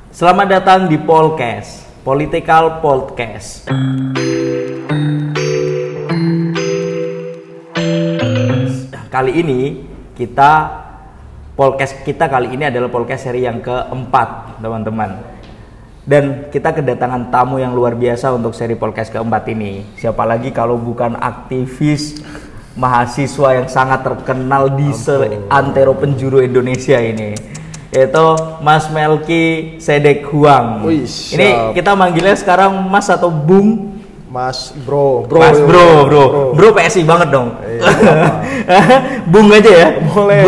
Selamat datang di Polcast, Political Podcast. Kali ini Polcast kita kali ini adalah Polcast seri yang keempat, teman-teman. Dan kita kedatangan tamu yang luar biasa untuk seri Polcast keempat ini. Siapa lagi kalau bukan aktivis mahasiswa yang sangat terkenal di seantero penjuru Indonesia ini, yaitu Mas Melky Sedek Huang. Ini kita manggilnya sekarang Mas atau Bung? Mas bro. Bro PSI banget dong. Bung aja ya. Boleh.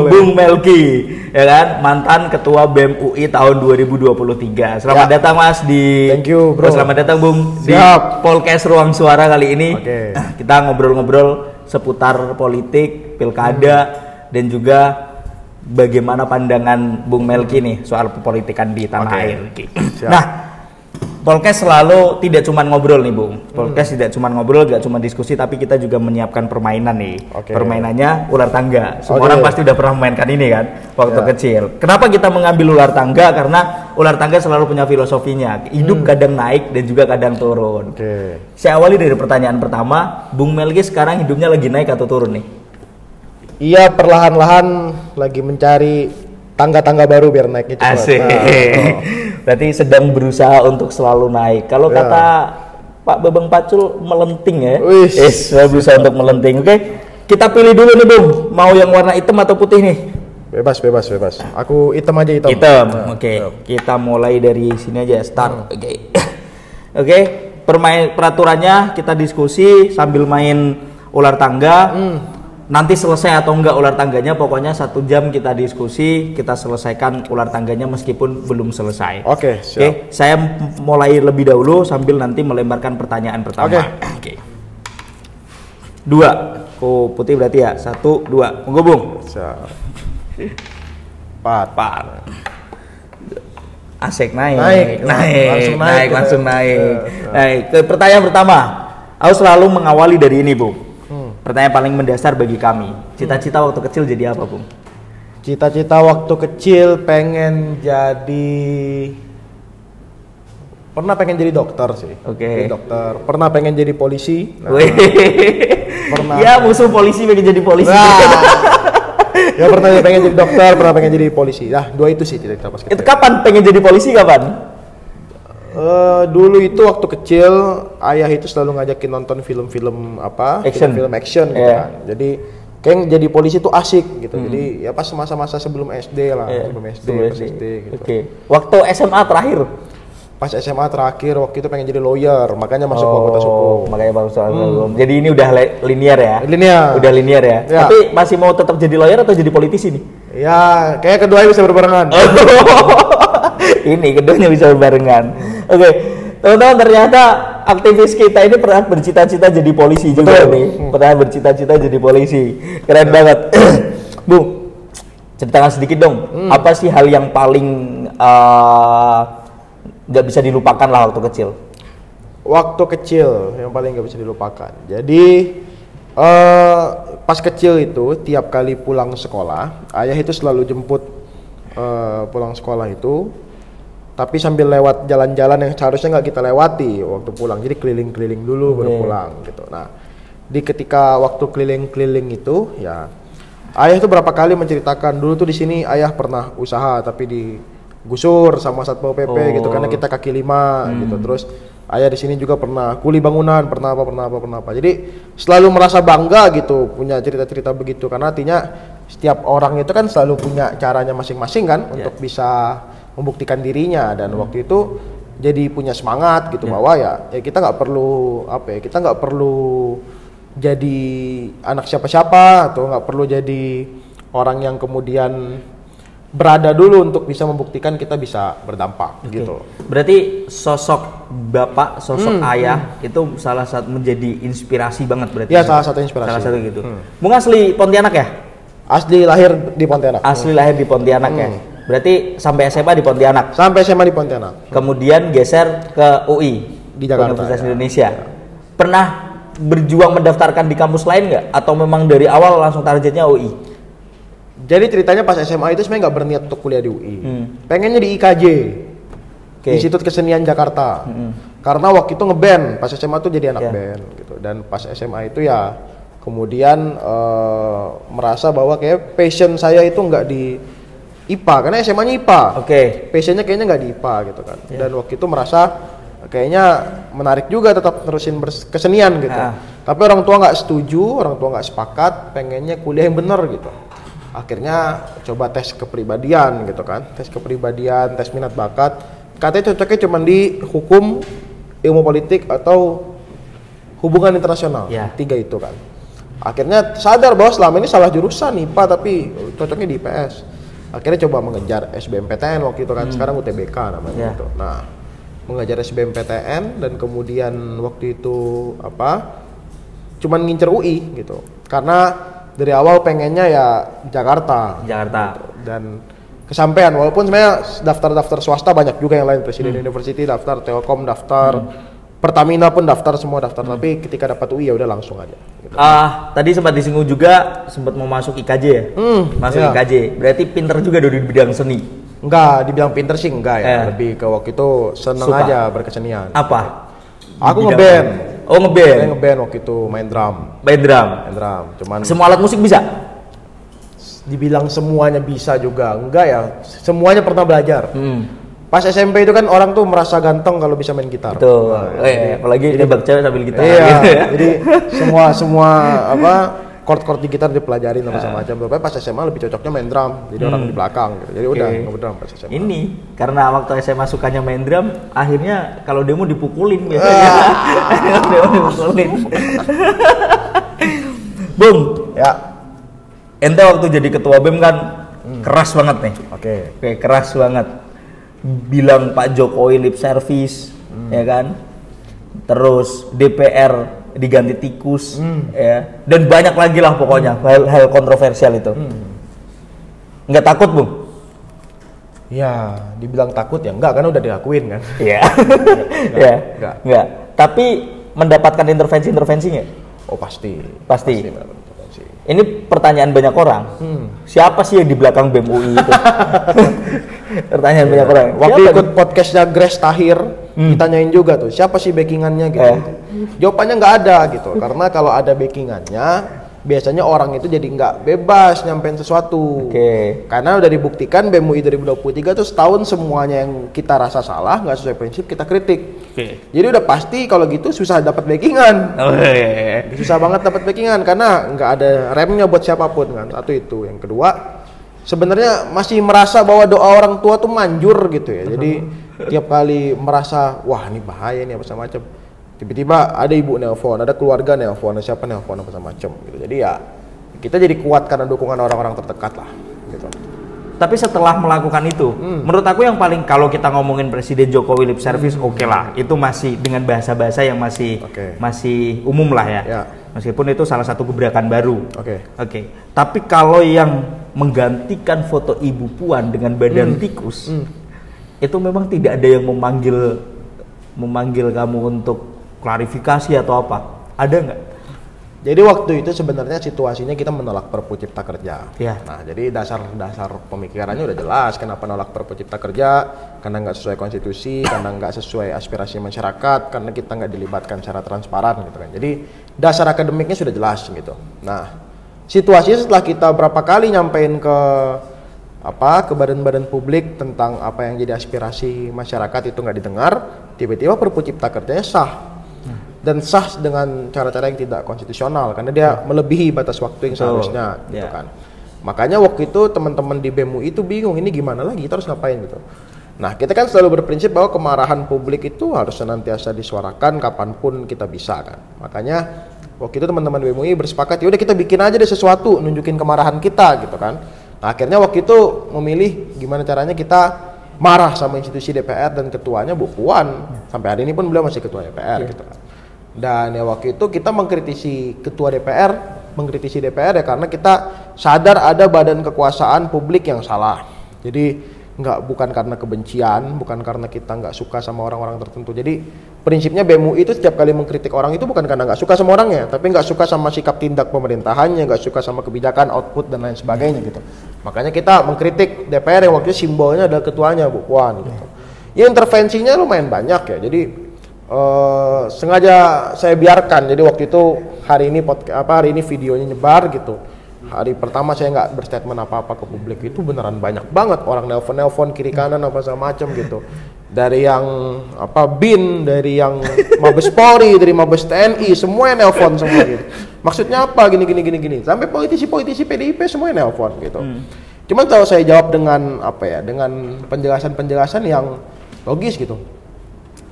Bung Melky, ya kan? Mantan Ketua BEM UI tahun 2023. Selamat datang Mas di. Thank you bro. Selamat datang Bung. Siap. Di Polcast Ruang Suara kali ini. Oke. Kita ngobrol-ngobrol seputar politik, pilkada, dan juga bagaimana pandangan Bung Melky nih soal politikan di tanah air. Nah, Polcast selalu tidak cuma ngobrol nih Bung. Polcast tidak cuma ngobrol, gak cuma diskusi, tapi kita juga menyiapkan permainan nih. Permainannya ular tangga. Semua orang pasti udah pernah memainkan ini kan waktu kecil. Kenapa kita mengambil ular tangga? Karena ular tangga selalu punya filosofinya. Hidup kadang naik dan juga kadang turun. Saya awali dari pertanyaan pertama, Bung Melky sekarang hidupnya lagi naik atau turun nih? Iya, perlahan-lahan lagi mencari tangga-tangga baru biar naiknya cepat. Asik. Berarti sedang berusaha untuk selalu naik. Kalau kata Pak Bambang Pacul, melenting ya. Saya berusaha untuk melenting. Oke, kita pilih dulu nih Bung. Mau yang warna hitam atau putih nih? Bebas. Aku hitam aja, hitam. Oke. Kita mulai dari sini aja. Start. Oke. Peraturannya kita diskusi sambil main ular tangga. Nanti selesai atau enggak ular tangganya, pokoknya 1 jam kita diskusi, kita selesaikan ular tangganya meskipun belum selesai. Oke, siap. Saya mulai lebih dahulu sambil nanti melemparkan pertanyaan pertama. Oke. 2. Putih berarti ya. 1, 2. Monggo Bung. Siap. 4. Asik, naik. Langsung naik. Ke pertanyaan pertama. Aku selalu mengawali dari ini, Bung. Pertanyaan paling mendasar bagi kami. Cita-cita waktu kecil jadi apa, Bung? Cita-cita waktu kecil pengen jadi dokter sih. Jadi dokter. Pernah pengen jadi polisi. Pernah. Ya, musuh polisi pengen jadi polisi. Ya pernah pengen jadi dokter, pernah pengen jadi polisi. Nah, 2 itu sih cita-cita pas kecil. Itu kapan pengen jadi polisi kapan? Dulu itu waktu kecil ayah itu selalu ngajakin nonton film-film film action gitu kan. Jadi kayak jadi polisi tuh asik gitu. Jadi ya pas masa-masa sebelum SD lah, sebelum SD gitu. Waktu SMA terakhir? Pas SMA terakhir waktu itu pengen jadi lawyer, makanya masuk fakultas hukum. Makanya masuk hukum. Jadi ini udah linear ya? Udah linear ya? Ya. Tapi masih mau tetap jadi lawyer atau jadi politisi nih? Ya, kayak keduanya bisa berbarengan. Ini keduanya bisa berbarengan. Oke, teman-teman, ternyata aktivis kita ini pernah bercita-cita jadi polisi juga nih. Pernah bercita-cita jadi polisi. Keren banget. Bung, ceritakan sedikit dong. Apa sih hal yang paling nggak bisa dilupakan lah waktu kecil? Waktu kecil yang paling nggak bisa dilupakan. Jadi pas kecil itu tiap kali pulang sekolah, ayah itu selalu jemput pulang sekolah itu. Tapi sambil lewat jalan-jalan yang seharusnya nggak kita lewati waktu pulang, jadi keliling-keliling dulu baru pulang gitu. Nah, ketika waktu keliling-keliling itu, ya ayah itu berapa kali menceritakan dulu tuh di sini ayah pernah usaha tapi digusur sama Satpol PP gitu karena kita kaki 5 gitu. Terus ayah di sini juga pernah kuli bangunan, pernah apa. Jadi selalu merasa bangga gitu punya cerita-cerita begitu karena artinya setiap orang itu kan selalu punya caranya masing-masing kan untuk bisa membuktikan dirinya dan waktu itu jadi punya semangat gitu bahwa ya kita nggak perlu jadi anak siapa-siapa atau nggak perlu jadi orang yang kemudian berada dulu untuk bisa membuktikan kita bisa berdampak gitu. Berarti sosok bapak, sosok ayah itu salah satu menjadi inspirasi banget berarti. Ya, salah satu inspirasi. Salah satu gitu. Bung asli Pontianak ya? Asli lahir di Pontianak. Asli lahir di Pontianak ya. Berarti sampai SMA di Pontianak. Sampai SMA di Pontianak. Kemudian geser ke UI di Jakarta. Universitas Indonesia. Pernah berjuang mendaftarkan di kampus lain nggak? Atau memang dari awal langsung targetnya UI? Jadi ceritanya pas SMA itu sebenarnya nggak berniat untuk kuliah di UI. Pengennya di IKJ. Institut Kesenian Jakarta. Karena waktu itu ngeband, pas SMA tuh jadi anak band gitu. Dan pas SMA itu ya kemudian merasa bahwa kayak passion saya itu nggak di IPA, karena SMA-nya IPA. Passionnya kayaknya nggak di IPA gitu kan. Dan waktu itu merasa kayaknya menarik juga tetap terusin kesenian gitu. Tapi orang tua nggak setuju, orang tua nggak sepakat, pengennya kuliah yang bener gitu. Akhirnya coba tes kepribadian gitu kan, tes kepribadian, tes minat bakat. Katanya cocoknya cuma di hukum, ilmu politik atau hubungan internasional, 3 itu kan. Akhirnya sadar bahwa selama ini salah jurusan IPA tapi cocoknya di IPS. Akhirnya coba mengejar SBMPTN waktu itu kan, sekarang UTBK namanya gitu. Nah, mengejar SBMPTN dan kemudian waktu itu cuman ngincer UI gitu. Karena dari awal pengennya ya Jakarta. Gitu. Dan kesampaian, walaupun sebenarnya daftar swasta banyak juga yang lain, Presiden University daftar, Telkom daftar, Pertamina pun daftar, semua daftar. Tapi ketika dapat UI ya udah langsung aja. Gitu. Tadi sempat disinggung juga, sempat mau masuk IKJ ya? Masuk IKJ, berarti pinter juga di bidang seni? Enggak, dibilang pinter sih enggak ya, lebih ke waktu itu seneng aja berkesenian. Apa? Aku ngeband. Ngeband? Saya ngeband waktu itu, main drum. Cuman semua alat musik bisa? Dibilang semuanya bisa juga, enggak ya, semuanya pernah belajar. Pas SMP itu kan orang tuh merasa ganteng kalau bisa main gitar. Betul. Apalagi nembak cewek sambil gitar. Iya. Gitu ya. Jadi semua chord-chord di gitar dipelajarin sama macam. Tapi pas SMA lebih cocoknya main drum. Jadi orang di belakang gitu. Jadi udah ngedrum pas SMA. Ini karena waktu SMA sukanya main drum, akhirnya kalau demo dipukulin biasanya. Demo dipukulin. Bung. Ya. Ente waktu jadi ketua BEM kan keras banget nih. Oke, keras banget. Bilang Pak Jokowi lip service, ya kan? Terus DPR diganti tikus, ya. Dan banyak lagi lah pokoknya hal hal kontroversial itu. Nggak takut, Bung? Ya, dibilang takut ya enggak, kan udah dilakuin kan. Iya. Enggak. Tapi mendapatkan intervensi nggak? Oh pasti. Ini pertanyaan banyak orang. Siapa sih yang di belakang BEM UI itu? Pertanyaan banyak orang. Waktu ikut podcastnya Grace Tahir, ditanyain juga tuh, siapa sih backingannya gitu. Jawabannya nggak ada gitu. Karena kalau ada backingannya, biasanya orang itu jadi nggak bebas nyampein sesuatu. Karena udah dibuktikan BEM UI 2023 tuh setahun semuanya yang kita rasa salah, nggak sesuai prinsip, kita kritik. Jadi udah pasti kalau gitu susah dapat backingan. Susah banget dapat backingan karena nggak ada remnya buat siapapun kan. Satu itu. Yang kedua, sebenarnya masih merasa bahwa doa orang tua tuh manjur gitu ya. Jadi tiap kali merasa wah ini bahaya nih apa macam. Tiba-tiba ada ibu nelpon, ada keluarga nelpon, ada siapa nelpon apa macam gitu. Jadi ya kita jadi kuat karena dukungan orang-orang terdekat lah gitu. Tapi setelah melakukan itu, menurut aku yang paling, kalau kita ngomongin Presiden Jokowi lip service, oke lah, itu masih dengan bahasa-bahasa yang masih umum lah ya. Meskipun itu salah satu gebrakan baru. Tapi kalau yang menggantikan foto Ibu Puan dengan badan tikus, itu memang tidak ada yang memanggil kamu untuk klarifikasi atau apa? Ada nggak? Jadi waktu itu sebenarnya situasinya kita menolak Perpu Cipta Kerja. Nah, jadi dasar pemikirannya udah jelas kenapa nolak Perpu Cipta Kerja, karena nggak sesuai konstitusi, karena nggak sesuai aspirasi masyarakat, karena kita nggak dilibatkan secara transparan gitu kan. Jadi dasar akademiknya sudah jelas gitu. Nah, situasinya setelah kita berapa kali nyampein ke badan-badan publik tentang apa yang jadi aspirasi masyarakat itu nggak didengar, tiba-tiba Perpu Cipta Kerjanya sah. Dan sah dengan cara-cara yang tidak konstitusional karena dia melebihi batas waktu yang seharusnya gitu kan. Makanya waktu itu teman-teman di BEM UI itu bingung, ini gimana lagi, kita harus ngapain gitu. Nah, kita kan selalu berprinsip bahwa kemarahan publik itu harus senantiasa disuarakan kapanpun kita bisa kan. Makanya waktu itu teman-teman BEM UI bersepakat, ya udah kita bikin aja deh sesuatu nunjukin kemarahan kita gitu kan. Nah, akhirnya waktu itu memilih gimana caranya kita marah sama institusi DPR dan ketuanya Bu Puan. Sampai hari ini pun beliau masih ketua DPR gitu kan. Dan ya waktu itu kita mengkritisi ketua DPR, ya karena kita sadar ada badan kekuasaan publik yang salah. Jadi bukan karena kebencian, bukan karena kita nggak suka sama orang-orang tertentu. Jadi prinsipnya BEM UI itu setiap kali mengkritik orang itu bukan karena nggak suka sama orangnya, tapi nggak suka sama sikap tindak pemerintahannya, nggak suka sama kebijakan, output dan lain sebagainya gitu. Makanya kita mengkritik DPR yang waktu itu simbolnya adalah ketuanya Bu Puan gitu. Ya intervensinya lumayan banyak ya. Jadi sengaja saya biarkan. Jadi waktu itu hari ini videonya nyebar gitu. Hari pertama saya nggak berstatement apa-apa ke publik, itu beneran banyak banget orang nelpon kiri kanan apa sama macam gitu. Dari yang BIN, dari yang Mabes Polri, dari Mabes TNI, semuanya nelpon semua gitu. Maksudnya apa gini. Sampai politisi PDIP semuanya nelpon gitu. Cuman kalau saya jawab dengan dengan penjelasan yang logis gitu.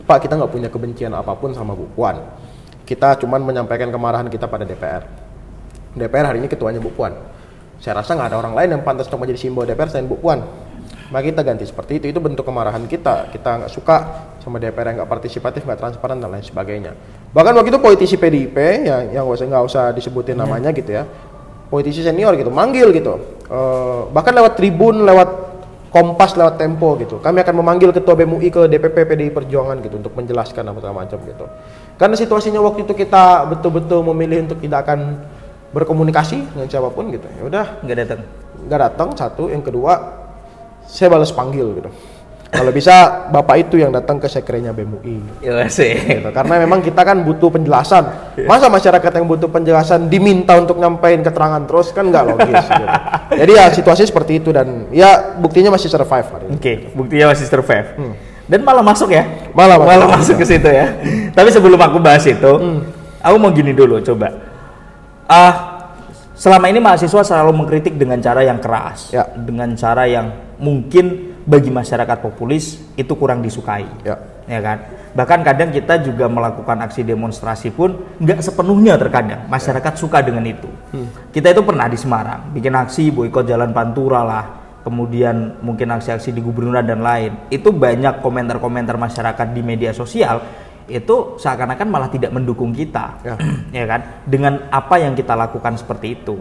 Pak, kita nggak punya kebencian apapun sama Bu Puan. Kita cuman menyampaikan kemarahan kita pada DPR. DPR hari ini ketuanya Bu Puan. Saya rasa nggak ada orang lain yang pantas untuk menjadi simbol DPR selain Bu Puan. Maka kita ganti seperti itu. Itu bentuk kemarahan kita. Kita nggak suka sama DPR yang nggak partisipatif, nggak transparan dan lain sebagainya. Bahkan waktu itu politisi PDIP yang nggak usah disebutin namanya gitu ya, politisi senior gitu, manggil gitu. Bahkan lewat Tribun, lewat Kompas, lewat Tempo gitu. Kami akan memanggil Ketua BEM UI ke DPP PDI Perjuangan gitu untuk menjelaskan apa macam gitu. Karena situasinya waktu itu kita betul-betul memilih untuk tidak akan berkomunikasi dengan siapapun gitu. Ya udah, nggak datang satu. Yang kedua, saya balas panggil gitu. Kalau bisa Bapak itu yang datang ke sekretariatnya BEM UI. Iya sih. Gitu. Karena memang kita kan butuh penjelasan. Masa masyarakat yang butuh penjelasan diminta untuk nyampein keterangan terus, kan nggak logis gitu. Jadi ya situasi seperti itu dan ya buktinya masih survive hari ini. Oke, buktinya masih survive. Dan malah masuk ya? Malah masuk ke situ ya. Tapi sebelum aku bahas itu, aku mau gini dulu coba. Selama ini mahasiswa selalu mengkritik dengan cara yang keras, dengan cara yang mungkin bagi masyarakat populis itu kurang disukai, ya kan? Bahkan kadang kita juga melakukan aksi demonstrasi pun nggak sepenuhnya terkadang masyarakat suka dengan itu. Kita itu pernah di Semarang bikin aksi boikot Jalan Pantura lah, kemudian mungkin aksi-aksi di Gubernuran dan lain. Itu banyak komentar-komentar masyarakat di media sosial itu seakan-akan malah tidak mendukung kita, ya kan? Dengan apa yang kita lakukan seperti itu.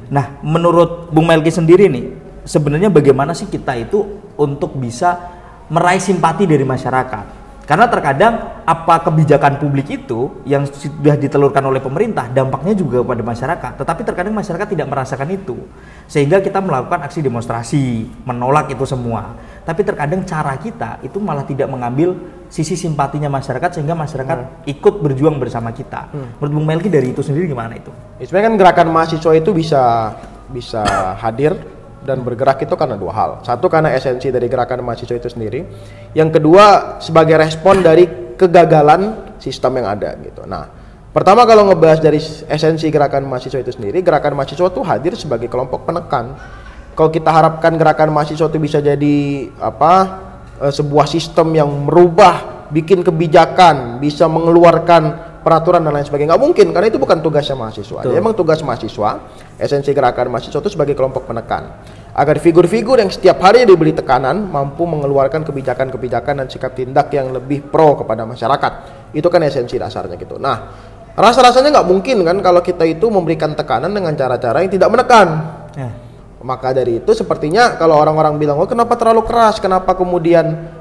Nah, menurut Bung Melki sendiri nih, sebenarnya bagaimana sih kita itu untuk bisa meraih simpati dari masyarakat? Karena terkadang apa kebijakan publik itu yang sudah ditelurkan oleh pemerintah dampaknya juga pada masyarakat, tetapi terkadang masyarakat tidak merasakan itu, sehingga kita melakukan aksi demonstrasi menolak itu semua. Tapi terkadang cara kita itu malah tidak mengambil sisi simpatinya masyarakat sehingga masyarakat ikut berjuang bersama kita. Menurut Bung Melki dari itu sendiri gimana itu? Sebenarnya kan gerakan mahasiswa itu bisa hadir dan bergerak itu karena dua hal. Satu, karena esensi dari gerakan mahasiswa itu sendiri. Yang kedua, sebagai respon dari kegagalan sistem yang ada gitu. Nah, pertama kalau ngebahas dari esensi gerakan mahasiswa itu sendiri, gerakan mahasiswa itu hadir sebagai kelompok penekan. Kalau kita harapkan gerakan mahasiswa itu bisa jadi sebuah sistem yang merubah, bikin kebijakan, bisa mengeluarkan peraturan dan lain sebagainya, nggak mungkin, karena itu bukan tugasnya mahasiswa. Ya, emang tugas mahasiswa, esensi gerakan mahasiswa itu sebagai kelompok penekan, agar figur-figur yang setiap hari diberi tekanan mampu mengeluarkan kebijakan-kebijakan dan sikap tindak yang lebih pro kepada masyarakat. Itu kan esensi dasarnya gitu. Nah, rasa-rasanya nggak mungkin kan kalau kita itu memberikan tekanan dengan cara-cara yang tidak menekan. Maka dari itu sepertinya kalau orang-orang bilang, oh kenapa terlalu keras, kenapa kemudian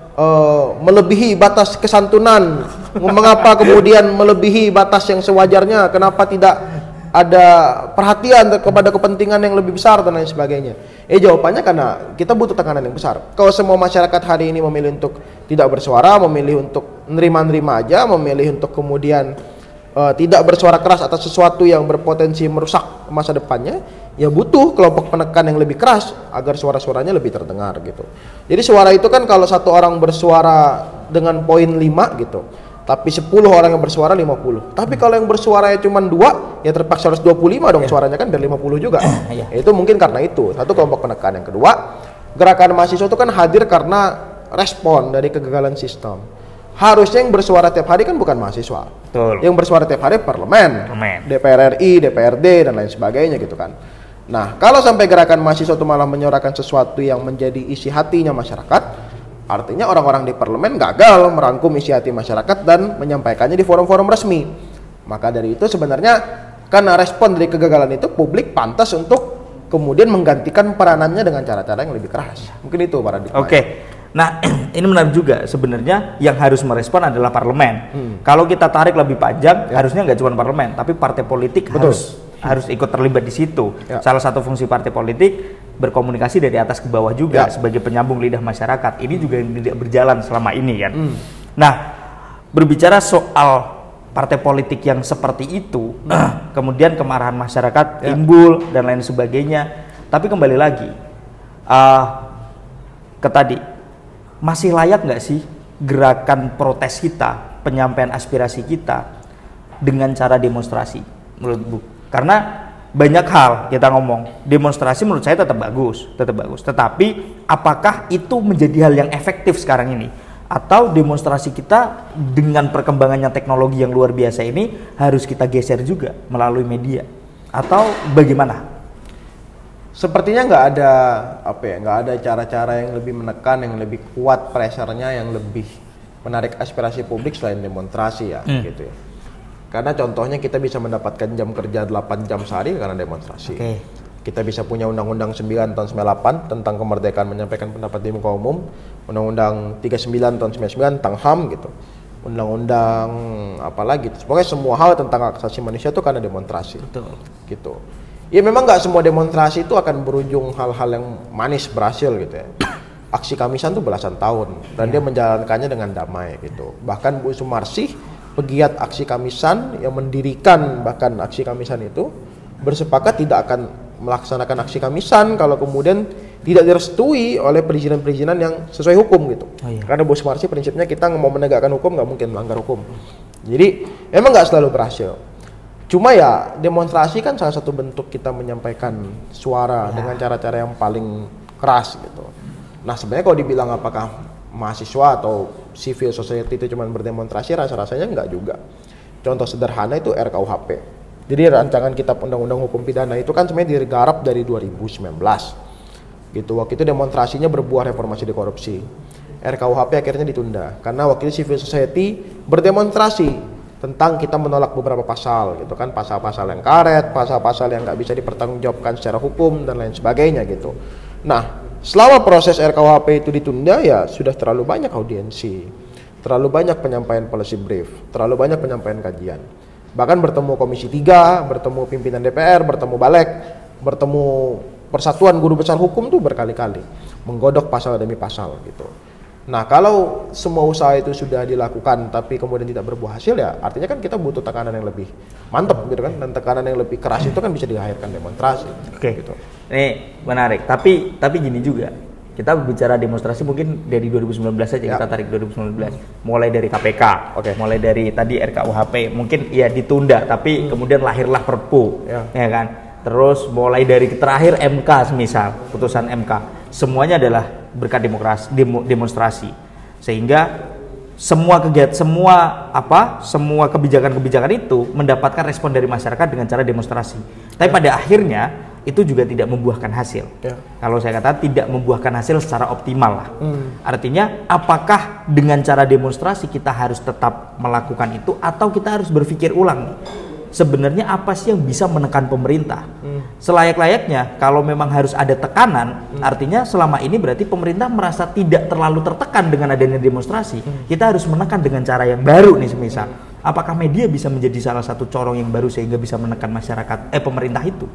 melebihi batas kesantunan, mengapa kemudian melebihi batas yang sewajarnya, kenapa tidak ada perhatian kepada kepentingan yang lebih besar dan lain sebagainya. Jawabannya karena kita butuh tekanan yang besar. Kalau semua masyarakat hari ini memilih untuk tidak bersuara, memilih untuk nerima-nerima aja, memilih untuk kemudian tidak bersuara keras atas sesuatu yang berpotensi merusak masa depannya, ya butuh kelompok penekan yang lebih keras agar suara-suaranya lebih terdengar gitu. Jadi suara itu kan kalau satu orang bersuara dengan poin 5 gitu, tapi 10 orang yang bersuara 50. Tapi kalau yang bersuaranya cuma 2, ya terpaksa harus 25 dong suaranya kan, biar 50 juga. Itu mungkin karena itu, satu kelompok penekan. Yang kedua, gerakan mahasiswa itu kan hadir karena respon dari kegagalan sistem. Harusnya yang bersuara tiap hari kan bukan mahasiswa. Betul. Yang bersuara tiap hari parlemen, DPR RI, DPRD dan lain sebagainya gitu kan. Nah, kalau sampai gerakan mahasiswa itu malah menyuarakan sesuatu yang menjadi isi hatinya masyarakat, artinya orang-orang di parlemen gagal merangkum isi hati masyarakat dan menyampaikannya di forum-forum resmi. Maka dari itu sebenarnya karena respon dari kegagalan itu, publik pantas untuk kemudian menggantikan peranannya dengan cara-cara yang lebih keras. Mungkin itu paradigma. Oke. Nah, ini menarik juga sebenarnya yang harus merespon adalah parlemen. Kalau kita tarik lebih panjang, harusnya nggak cuma parlemen, tapi partai politik harus ikut terlibat di situ. Salah satu fungsi partai politik berkomunikasi dari atas ke bawah juga sebagai penyambung lidah masyarakat. Ini juga yang tidak berjalan selama ini kan. Nah, berbicara soal partai politik yang seperti itu, kemudian kemarahan masyarakat timbul dan lain sebagainya. Tapi kembali lagi ke tadi, masih layak nggak sih gerakan protes kita, penyampaian aspirasi kita dengan cara demonstrasi menurut Bu? Karena banyak hal kita ngomong, demonstrasi menurut saya tetap bagus. Tetapi apakah itu menjadi hal yang efektif sekarang ini? Atau demonstrasi kita dengan perkembangannya teknologi yang luar biasa ini harus kita geser juga melalui media? Atau bagaimana? Sepertinya nggak ada cara-cara yang lebih menekan, yang lebih kuat pressure-nya, yang lebih menarik aspirasi publik selain demonstrasi ya, gitu ya. Karena contohnya kita bisa mendapatkan jam kerja 8 jam sehari karena demonstrasi. Kita bisa punya Undang-Undang 9 tahun 98 tentang kemerdekaan menyampaikan pendapat di muka umum, Undang-Undang 39 tahun 99 tentang HAM gitu. Undang-undang apa lagi? Pokoknya semua hal tentang hak asasi manusia itu karena demonstrasi. Betul. Gitu. Ya memang nggak semua demonstrasi itu akan berujung hal-hal yang manis berhasil gitu ya. Aksi Kamisan tuh belasan tahun dan dia menjalankannya dengan damai gitu. Bahkan Bu Sumarsih, pegiat aksi Kamisan yang mendirikan bahkan aksi Kamisan itu bersepakat tidak akan melaksanakan aksi Kamisan kalau kemudian tidak direstui oleh perizinan-perizinan yang sesuai hukum gitu. Karena Bu Sumarsih prinsipnya kita mau menegakkan hukum nggak mungkin melanggar hukum. Jadi emang nggak selalu berhasil. Cuma ya demonstrasi kan salah satu bentuk kita menyampaikan suara dengan cara-cara yang paling keras gitu. Nah sebenarnya kalau dibilang apakah mahasiswa atau civil society itu cuma berdemonstrasi, rasa-rasanya enggak juga. Contoh sederhana itu RKUHP. Jadi rancangan kitab undang-undang hukum pidana itu kan sebenarnya digarap dari 2019. Gitu. Waktu itu demonstrasinya berbuah reformasi di korupsi. RKUHP akhirnya ditunda karena wakil civil society berdemonstrasi tentang kita menolak beberapa pasal gitu kan, pasal-pasal yang karet, pasal-pasal yang nggak bisa dipertanggungjawabkan secara hukum dan lain sebagainya gitu. Nah, selama proses RKUHP itu ditunda ya sudah terlalu banyak audiensi, terlalu banyak penyampaian policy brief, terlalu banyak penyampaian kajian. Bahkan bertemu Komisi 3, bertemu pimpinan DPR, bertemu Balek, bertemu Persatuan Guru Besar Hukum tuh berkali-kali menggodok pasal demi pasal gitu. Nah, kalau semua usaha itu sudah dilakukan tapi kemudian tidak berbuah hasil ya artinya kan kita butuh tekanan yang lebih mantap gitu kan, dan tekanan yang lebih keras itu kan bisa dilahirkan demonstrasi. Gitu. Ini menarik, tapi gini juga. Kita berbicara demonstrasi mungkin dari 2019 saja, kita tarik 2019. Mulai dari KPK, mulai dari tadi RKUHP, mungkin ya ditunda tapi kemudian lahirlah Perpu, ya kan. Terus mulai dari terakhir MK misal, putusan MK. Semuanya adalah berkat demonstrasi, sehingga semua kebijakan-kebijakan itu mendapatkan respon dari masyarakat dengan cara demonstrasi. Tapi pada akhirnya itu juga tidak membuahkan hasil. Kalau saya katakan tidak membuahkan hasil secara optimal lah. Artinya apakah dengan cara demonstrasi kita harus tetap melakukan itu atau kita harus berpikir ulang? Sebenarnya apa sih yang bisa menekan pemerintah? Selayak-layaknya kalau memang harus ada tekanan, artinya selama ini berarti pemerintah merasa tidak terlalu tertekan dengan adanya demonstrasi. Kita harus menekan dengan cara yang baru nih semisal. Apakah media bisa menjadi salah satu corong yang baru sehingga bisa menekan masyarakat pemerintah itu?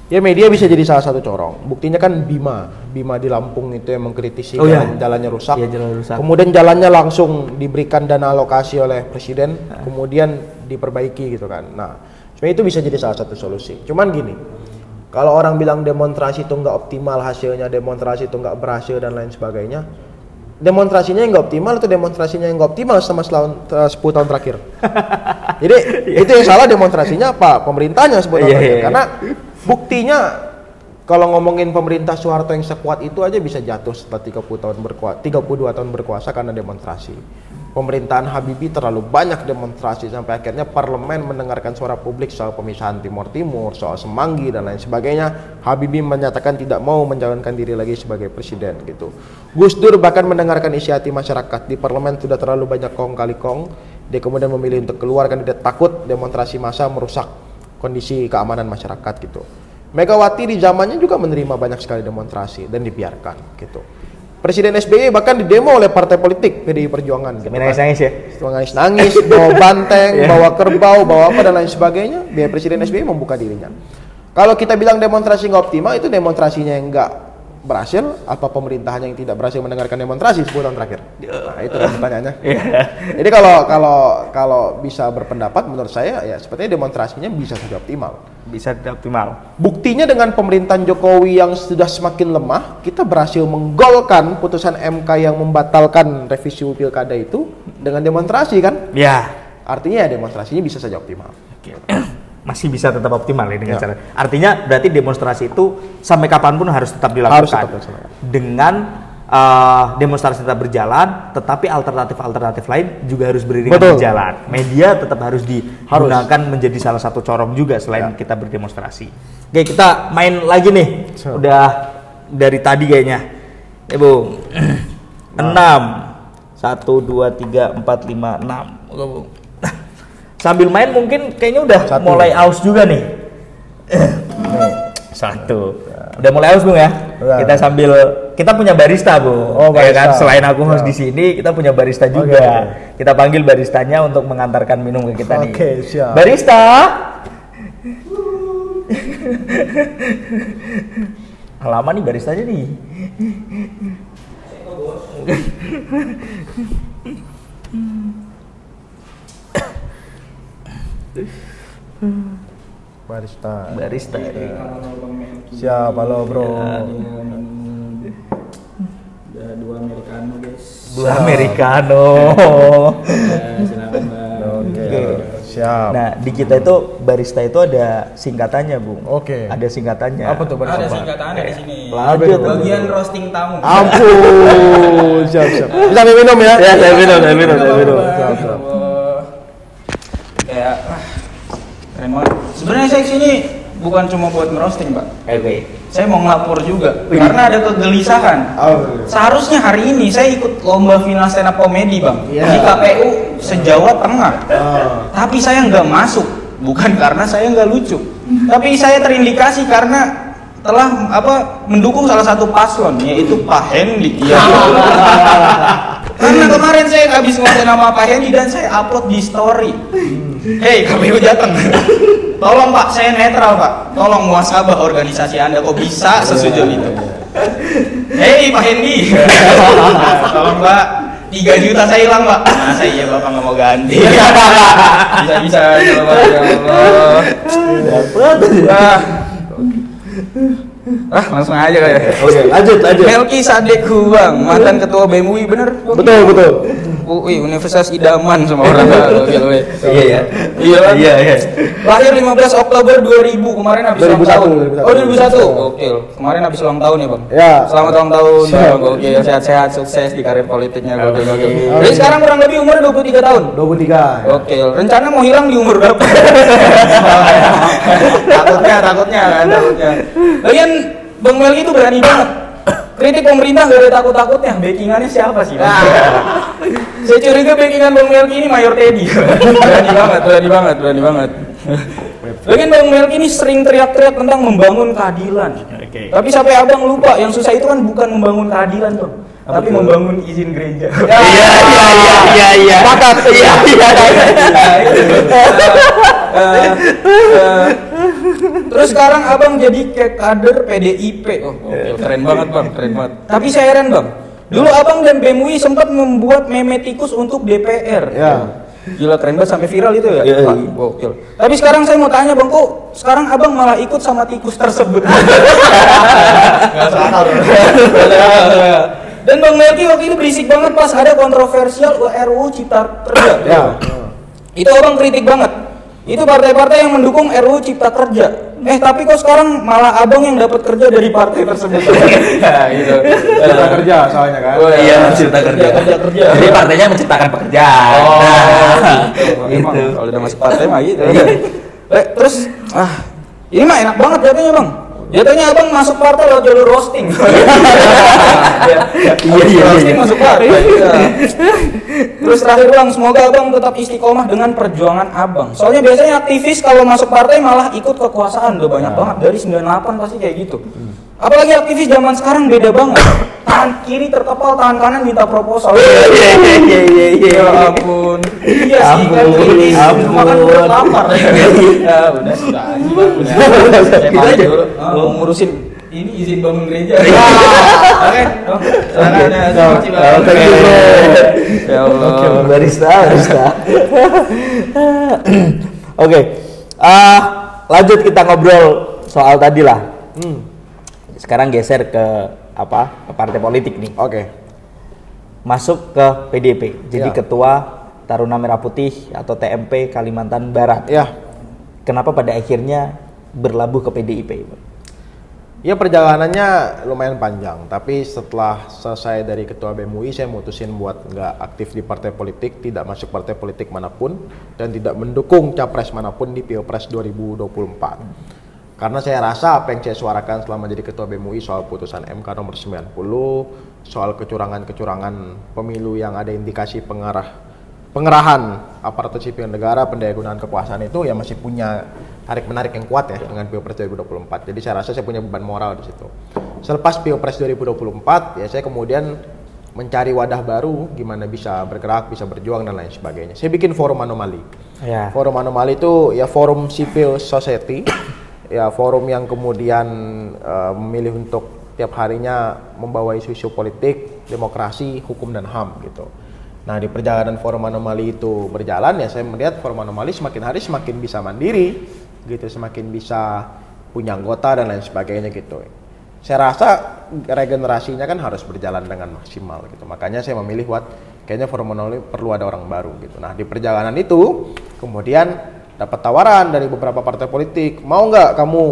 Ya media bisa jadi salah satu corong. Buktinya kan Bima di Lampung itu yang mengkritisi jalannya rusak. Jalan rusak. Kemudian jalannya langsung diberikan dana alokasi oleh presiden, kemudian diperbaiki gitu kan. Nah, sebenarnya itu bisa jadi salah satu solusi. Cuman gini, kalau orang bilang demonstrasi itu nggak optimal hasilnya, demonstrasi itu nggak berhasil dan lain sebagainya, demonstrasinya yang nggak optimal atau demonstrasinya yang nggak optimal sama 10 tahun terakhir. Jadi itu yang salah demonstrasinya apa? Pemerintahnya 10 tahun terakhir. Karena buktinya kalau ngomongin pemerintah Soeharto yang sekuat itu aja bisa jatuh setelah 32 tahun berkuasa karena demonstrasi. Pemerintahan Habibie terlalu banyak demonstrasi sampai akhirnya parlemen mendengarkan suara publik soal pemisahan Timur Timur, soal Semanggi dan lain sebagainya. Habibie menyatakan tidak mau mencalonkan diri lagi sebagai presiden gitu. Gus Dur bahkan mendengarkan isi hati masyarakat. Di parlemen sudah terlalu banyak kong kali kong. Dia kemudian memilih untuk keluar karena dia takut demonstrasi massa merusak kondisi keamanan masyarakat gitu. Megawati di zamannya juga menerima banyak sekali demonstrasi dan dibiarkan gitu. Presiden SBY bahkan didemo oleh partai politik PDI Perjuangan gitu. Nangis-nangis ya. Nangis, bawa banteng, bawa kerbau, bawa apa dan lain sebagainya. Biar Presiden SBY membuka dirinya. Kalau kita bilang demonstrasi nggak optimal, itu demonstrasinya yang nggak berhasil, apa pemerintahannya yang tidak berhasil mendengarkan demonstrasi 10 tahun terakhir? Nah, itu kan pertanyaannya. Jadi kalau bisa berpendapat, menurut saya ya sepertinya demonstrasinya bisa saja optimal. Bisa tidak optimal. Buktinya dengan pemerintahan Jokowi yang sudah semakin lemah, kita berhasil menggolkan putusan MK yang membatalkan revisi pilkada itu dengan demonstrasi kan? Ya. Artinya ya demonstrasinya bisa saja optimal. Oke. Masih bisa tetap optimal ya dengan cara. Artinya berarti demonstrasi itu sampai kapanpun harus tetap dilakukan. Harus tetap dilakukan. Dengan demonstrasi tetap berjalan, tetapi alternatif lain juga harus beriringan berjalan. Media tetap harus digunakan menjadi salah satu corong juga selain kita berdemonstrasi. Oke, kita main lagi nih. Udah dari tadi kayaknya. Ya, Bung. 6. 1 2 3 4 5 6. Oke, Bung. Sambil main mungkin kayaknya udah mulai aus juga nih. 1. Udah mulai aus, Bung ya. Kita punya barista, Bu. Oh, barista. Ya kan? Selain aku host di sini, kita punya barista juga. Kita panggil baristanya untuk mengantarkan minum ke kita nih. Oke, siap. Barista. Lama nih baristanya nih. Barista. Siapa lo, Bro? Udah 2 americano, guys. 2 americano. Silakan, Bang. Oke. Siap. Nah, di kita itu barista itu ada singkatannya, Bung. Oke. Ada singkatannya. Apa tuh barista? Ada singkatannya di sini. Lanjut. Bagian roasting tamu. Ampun. Siap. Bisa minum ya? Ya, saya minum. Siap. Kayak keren banget. Sebenarnya saya kesini bukan cuma buat ngerosting, Pak. Oke. Saya mau ngelapor juga karena ada kegelisahan. Seharusnya hari ini saya ikut lomba final stand up comedy, Bang. Di KPU se-Jawa Tengah. Tapi saya nggak masuk, bukan karena saya nggak lucu, tapi saya terindikasi karena telah mendukung salah satu paslon, yaitu Pak Hendy. Karena kemarin saya habis ngomongin nama Pak Hendy dan saya upload di story. Hei, KPU Jateng. Tolong Pak, saya netral Pak. Tolong muhasabah organisasi Anda, kok bisa sesujud itu? Hei Pak Hendy. Tolong Pak, 3 juta saya hilang Pak. Masa iya Bapak nggak mau ganti? Bisa-bisa ya Allah. Langsung aja kayak. Oke, lanjut. Melki Sadek Huang, mantan ketua BEM UI, bener? Betul. UI, Universitas Idaman sama orang gitu. Iya. Lahir 15 Oktober 2000, kemarin habis ulang tahun. 2001. Oke. Kemarin habis ulang tahun ya, Bang? Ya. Selamat ulang tahun, Bang. Oke, sehat-sehat, sukses di karir politiknya. Oke. Jadi sekarang kurang lebih umur 23 tahun. 23. Oke, rencana mau hilang di umur berapa? takutnya. Lagian Bang Melki itu berani banget. Kritik pemerintah gak ada takut-takutnya. Backingannya siapa sih? Saya curiga backingan Bang Melki ini Mayor Teddy. Berani banget. Lagian Bang Melki ini sering teriak-teriak tentang membangun keadilan. Tapi sampai abang lupa, yang susah itu kan bukan membangun keadilan, Bang, tapi membangun izin gereja. Iya. Pakat. Iya. Terus sekarang abang jadi kayak kader PDIP. Keren banget Bang, keren banget. Tapi saya heran Bang, dulu abang dan BEM UI sempat membuat meme tikus untuk DPR. Ya. Gila, keren banget, sampai viral itu ya. Iya. Gokil. Tapi sekarang saya mau tanya Bang, kok sekarang abang malah ikut sama tikus tersebut? Dan Bang Melki waktu itu berisik banget pas ada kontroversial RUU Cipta Kerja. Ya. Itu abang kritik banget. Itu partai-partai yang mendukung RUU Cipta Kerja. Tapi kok sekarang malah abang yang dapat kerja dari partai tersebut? Ya, gitu. Cipta kerja soalnya kan. Oh, Iya, cipta kerja. Jadi partainya menciptakan pekerjaan. Emang Gitu. kalau udah masuk partai mah gitu. Terus ini mah enak banget jatuhnya Bang. Jatuhnya abang masuk partai lewat jalur roasting. Iya. Roasting masuk partai. Iya. Terus terakhir bang, semoga abang tetap istiqomah dengan perjuangan abang. Soalnya biasanya aktivis kalau masuk partai malah ikut kekuasaan. Udah banyak banget dari 98 pasti kayak gitu. Apalagi aktivis zaman sekarang beda banget. Tangan kiri terkepal, tangan kanan minta proposal. Iya. Ya ampun. Iya sih kan ini cuma kan udah lapar. Ya udah sudah aja bang. Saya pamit dulu. Mau ngurusin ini izin bangun gereja. Oke, silakan ya. Terima kasih bang. Ya Allah. Oke, barista. Oke. Lanjut kita ngobrol soal tadi lah. Sekarang geser ke ke partai politik nih. Oke. Masuk ke PDIP. Jadi Ya. ketua Taruna Merah Putih atau TMP Kalimantan Barat. Ya. Kenapa pada akhirnya berlabuh ke PDIP? Ya perjalanannya lumayan panjang, tapi setelah selesai dari ketua BEM UI saya mutusin buat nggak aktif di partai politik, tidak masuk partai politik manapun, dan tidak mendukung capres manapun di Pilpres 2024. Karena saya rasa apa yang saya suarakan selama jadi ketua BEM UI soal putusan MK nomor 90, soal kecurangan-kecurangan pemilu yang ada indikasi pengerahan aparatur sipil negara, pendayagunaan kekuasaan itu ya masih punya tarik-menarik yang kuat ya dengan Pilpres 2024. Jadi saya rasa saya punya beban moral di situ. Selepas Pilpres 2024 ya saya kemudian mencari wadah baru gimana bisa bergerak, bisa berjuang dan lain sebagainya. Saya bikin forum anomali. Ya. Forum anomali itu ya forum civil society, ya forum yang kemudian memilih untuk tiap harinya membawa isu-isu politik, demokrasi, hukum dan HAM gitu. Nah di perjalanan forum anomali itu berjalan ya saya melihat forum anomali semakin hari semakin bisa mandiri gitu, semakin bisa punya anggota dan lain sebagainya gitu. Saya rasa regenerasinya kan harus berjalan dengan maksimal gitu. Makanya saya memilih buat kayaknya forum anomali perlu ada orang baru gitu. Nah di perjalanan itu kemudian dapat tawaran dari beberapa partai politik, mau nggak kamu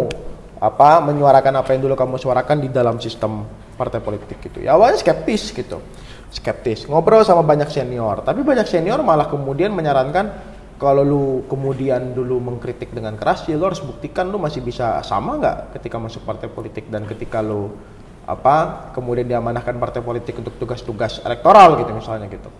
menyuarakan apa yang dulu kamu suarakan di dalam sistem partai politik gitu. Ya awalnya skeptis gitu. Skeptis, ngobrol sama banyak senior, tapi banyak senior malah kemudian menyarankan kalau lu kemudian dulu mengkritik dengan keras, ya lu harus buktikan lu masih bisa sama nggak ketika masuk partai politik dan ketika lu kemudian diamanahkan partai politik untuk tugas-tugas elektoral gitu misalnya gitu.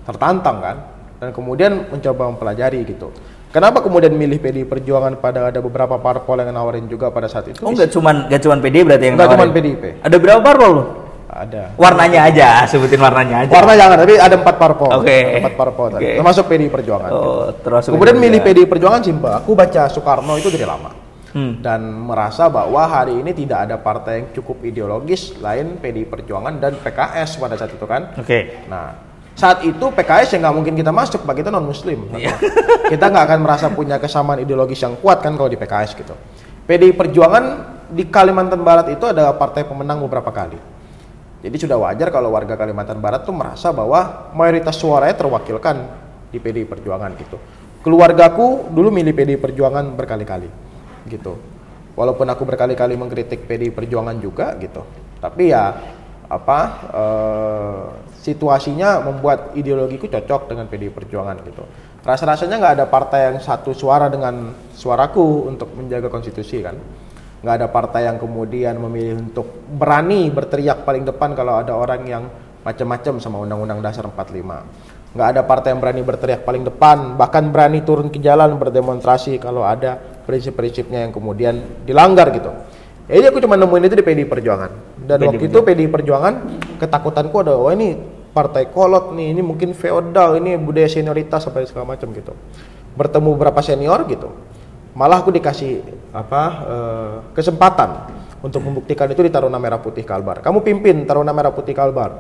Tertantang kan, dan kemudian mencoba mempelajari gitu. Kenapa kemudian milih PDI Perjuangan pada ada beberapa parpol yang nawarin juga pada saat itu? Oh nggak cuman PDI berarti yang nggak nawarin? cuman PDIP. Ada berapa parpol lo? Ada. Warnanya aja, sebutin warnanya aja. Warna jangan, tapi ada 4 parpol. Oke. 4 parpol tadi. Oke. Termasuk PDI Perjuangan. Oh, terus kemudian milih PDI Perjuangan simpel. Aku baca Soekarno itu dari lama. Dan merasa bahwa hari ini tidak ada partai yang cukup ideologis lain PDI Perjuangan dan PKS pada saat itu kan. Oke. Nah, saat itu PKS yang nggak mungkin kita masuk, bagi kita non Muslim. Iya. Kita nggak akan merasa punya kesamaan ideologis yang kuat kan kalau di PKS gitu. PDI Perjuangan di Kalimantan Barat itu adalah partai pemenang beberapa kali. Jadi sudah wajar kalau warga Kalimantan Barat tuh merasa bahwa mayoritas suaranya terwakilkan di PDI Perjuangan gitu. Keluargaku dulu milih PDI Perjuangan berkali-kali gitu. Walaupun aku berkali-kali mengkritik PDI Perjuangan juga gitu. Tapi ya situasinya membuat ideologiku cocok dengan PDI Perjuangan gitu. Rasa-rasanya nggak ada partai yang satu suara dengan suaraku untuk menjaga konstitusi kan. Nggak ada partai yang kemudian memilih untuk berani berteriak paling depan kalau ada orang yang macam-macam sama Undang-Undang Dasar 45. Nggak ada partai yang berani berteriak paling depan, bahkan berani turun ke jalan berdemonstrasi kalau ada prinsip-prinsipnya yang kemudian dilanggar gitu. Jadi aku cuma nemuin itu di PDI Perjuangan. Dan waktu itu PDI Perjuangan ketakutanku ada, wah ini partai kolot nih, ini mungkin feodal, ini budaya senioritas apa segala macam gitu. Bertemu beberapa senior gitu. Malah aku dikasih kesempatan untuk membuktikan itu di Taruna Merah Putih Kalbar. Kamu pimpin Taruna Merah Putih Kalbar.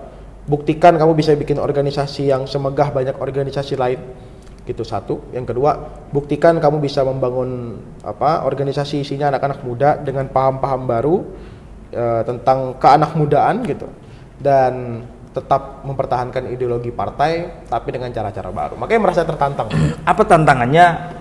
Buktikan kamu bisa bikin organisasi yang semegah banyak organisasi lain. Gitu satu. Yang kedua, buktikan kamu bisa membangun organisasi isinya anak-anak muda dengan paham-paham baru tentang keanak mudaan gitu. Dan tetap mempertahankan ideologi partai tapi dengan cara-cara baru. Makanya merasa tertantang. Apa tantangannya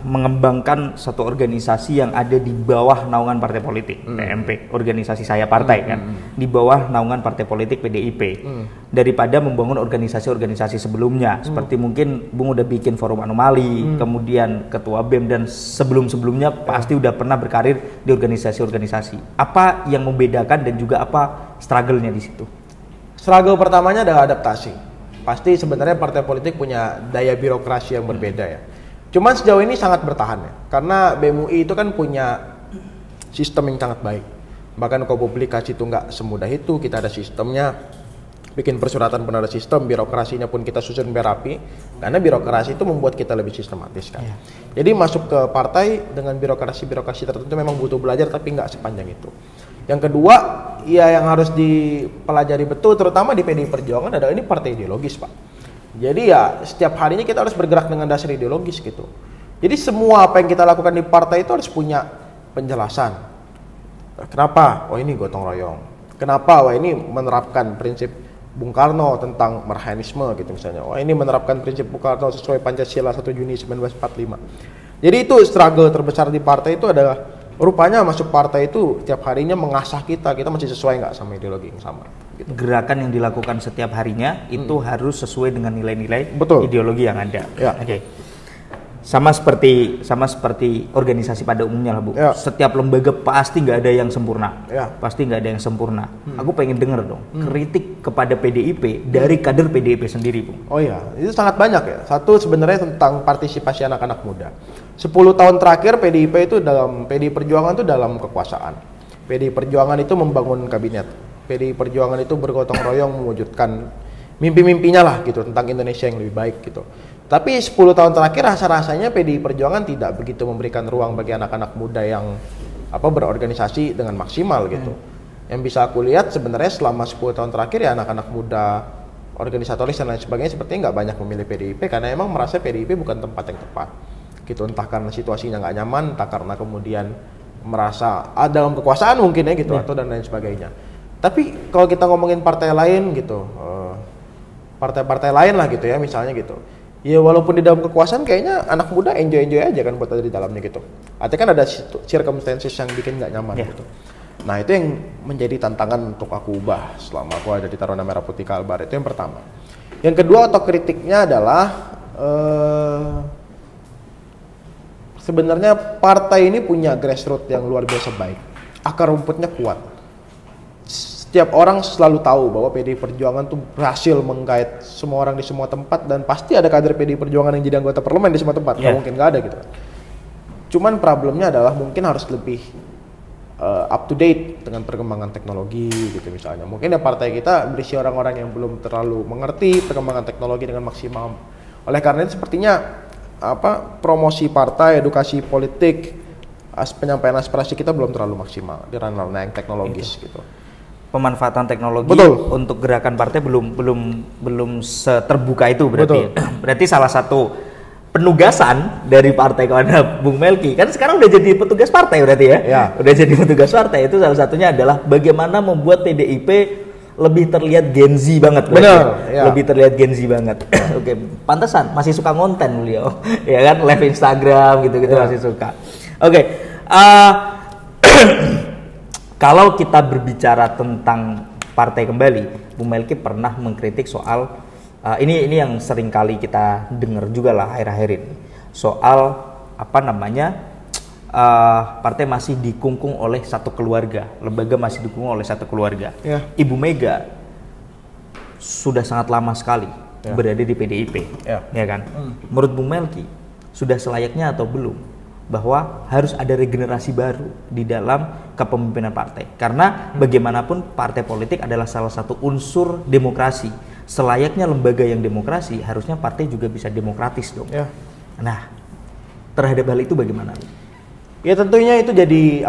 mengembangkan satu organisasi yang ada di bawah naungan partai politik, PMP, organisasi saya partai kan, di bawah naungan partai politik PDIP, daripada membangun organisasi-organisasi sebelumnya, seperti mungkin Bung udah bikin forum anomali, kemudian ketua BEM, dan sebelum-sebelumnya pasti udah pernah berkarir di organisasi-organisasi. Apa yang membedakan dan juga apa struggle-nya di situ? Struggle pertamanya adalah adaptasi. Pasti sebenarnya partai politik punya daya birokrasi yang berbeda ya. Cuman sejauh ini sangat bertahan ya, karena BEM UI itu kan punya sistem yang sangat baik. Bahkan kalau publikasi itu nggak semudah itu, kita ada sistemnya, bikin persyaratan pun ada sistem, birokrasinya pun kita susun berapi, karena birokrasi itu membuat kita lebih sistematis kan. Jadi masuk ke partai dengan birokrasi tertentu memang butuh belajar, tapi nggak sepanjang itu. Yang kedua, ya yang harus dipelajari betul, terutama di PDI Perjuangan adalah ini partai ideologis Pak. Jadi ya setiap harinya kita harus bergerak dengan dasar ideologis gitu. Jadi semua apa yang kita lakukan di partai itu harus punya penjelasan. Kenapa? Oh ini gotong royong. Kenapa? Wah ini menerapkan prinsip Bung Karno tentang marhaenisme gitu misalnya. Wah ini menerapkan prinsip Bung Karno sesuai Pancasila 1 Juni 1945. Jadi itu struggle terbesar di partai itu adalah rupanya masuk partai itu tiap harinya mengasah kita masih sesuai nggak sama ideologi yang sama. Gitu. Gerakan yang dilakukan setiap harinya itu harus sesuai dengan nilai-nilai ideologi yang ada. Ya. Oke. Sama seperti organisasi pada umumnya lah Bu. Ya. Setiap lembaga pasti nggak ada yang sempurna. Ya. Pasti nggak ada yang sempurna. Aku pengen denger dong kritik kepada PDIP dari kader PDIP sendiri Bu. Oh iya, itu sangat banyak ya. Satu sebenarnya tentang partisipasi anak-anak muda. 10 tahun terakhir PDI Perjuangan itu dalam kekuasaan. PDI Perjuangan itu membangun kabinet. PDI Perjuangan itu bergotong royong mewujudkan mimpi-mimpinya lah gitu tentang Indonesia yang lebih baik gitu. Tapi 10 tahun terakhir rasa-rasanya PDI Perjuangan tidak begitu memberikan ruang bagi anak-anak muda yang berorganisasi dengan maksimal gitu. Yang bisa aku lihat sebenarnya selama 10 tahun terakhir ya anak-anak muda organisatoris dan lain sebagainya sepertinya nggak banyak memilih PDIP karena emang merasa PDIP bukan tempat yang tepat gitu, entah karena situasinya nggak nyaman, entah karena kemudian merasa dalam kekuasaan mungkin ya gitu atau dan lain sebagainya. Tapi kalau kita ngomongin partai lain gitu, partai-partai lain lah gitu ya misalnya gitu, ya walaupun di dalam kekuasaan kayaknya anak muda enjoy aja kan buat ada di dalamnya gitu. Artinya kan ada circumstances yang bikin nggak nyaman gitu. Nah itu yang menjadi tantangan untuk aku ubah selama aku ada di Taruna Merah Putih Kalbar, itu yang pertama. Yang kedua otokritiknya adalah sebenarnya partai ini punya grassroots yang luar biasa baik, akar rumputnya kuat. Setiap orang selalu tahu bahwa PDI Perjuangan tuh berhasil menggait semua orang di semua tempat dan pasti ada kader PDI Perjuangan yang jadi anggota parlemen di semua tempat, nggak mungkin nggak ada gitu. Cuman problemnya adalah mungkin harus lebih up to date dengan perkembangan teknologi gitu misalnya. Mungkin ya partai kita berisi orang-orang yang belum terlalu mengerti perkembangan teknologi dengan maksimal. Oleh karena itu sepertinya promosi partai, edukasi politik, penyampaian aspirasi kita belum terlalu maksimal di ranah yang teknologis gitu. Pemanfaatan teknologi Betul. untuk gerakan partai belum seterbuka itu berarti. Berarti salah satu penugasan dari partai kepada Bung Melki kan sekarang udah jadi petugas partai berarti ya. Udah jadi petugas partai, itu salah satunya adalah bagaimana membuat PDIP lebih terlihat Gen Z banget. Benar. Ya. Lebih terlihat Gen Z banget. Oke, pantesan masih suka konten beliau. Ya kan, live Instagram gitu-gitu masih suka. Oke. Kalau kita berbicara tentang partai kembali, Bung Melki pernah mengkritik soal ini yang sering kali kita dengar juga lah akhir-akhir ini, soal partai masih dikungkung oleh satu keluarga, lembaga masih dikungkung oleh satu keluarga. Ibu Mega sudah sangat lama sekali berada di PDIP, ya kan? Menurut Bung Melki sudah selayaknya atau belum bahwa harus ada regenerasi baru di dalam kepemimpinan partai, karena bagaimanapun partai politik adalah salah satu unsur demokrasi. Selayaknya lembaga yang demokrasi, harusnya partai juga bisa demokratis dong. Nah, terhadap hal itu bagaimana? Ya tentunya itu jadi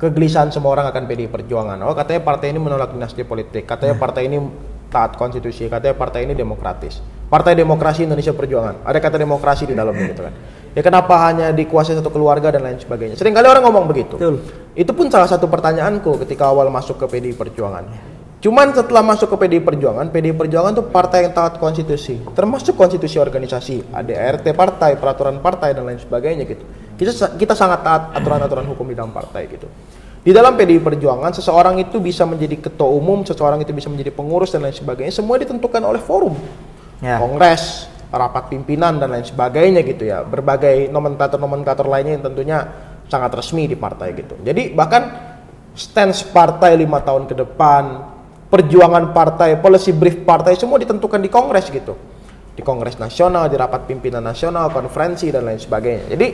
kegelisahan semua orang akan PDI Perjuangan. Oh katanya partai ini menolak dinasti politik, katanya partai ini taat konstitusi, katanya partai ini demokratis. Partai Demokrasi Indonesia Perjuangan, ada kata demokrasi di dalamnya gitu kan. Ya kenapa hanya dikuasai satu keluarga dan lain sebagainya. Seringkali orang ngomong begitu. Betul. Itu pun salah satu pertanyaanku ketika awal masuk ke PDI Perjuangan. Cuman setelah masuk ke PDI Perjuangan tuh partai yang taat konstitusi, termasuk konstitusi organisasi, ADART partai, peraturan partai dan lain sebagainya gitu. Kita sangat taat aturan-aturan hukum di dalam partai gitu. Di dalam PDI Perjuangan seseorang itu bisa menjadi ketua umum, seseorang itu bisa menjadi pengurus dan lain sebagainya, semua ditentukan oleh forum, kongres, rapat pimpinan dan lain sebagainya gitu ya. Berbagai nomenklatur lainnya yang tentunya sangat resmi di partai gitu. Jadi bahkan stance partai 5 tahun ke depan, perjuangan partai, policy brief partai semua ditentukan di kongres gitu. Di kongres nasional, di rapat pimpinan nasional, konferensi dan lain sebagainya. Jadi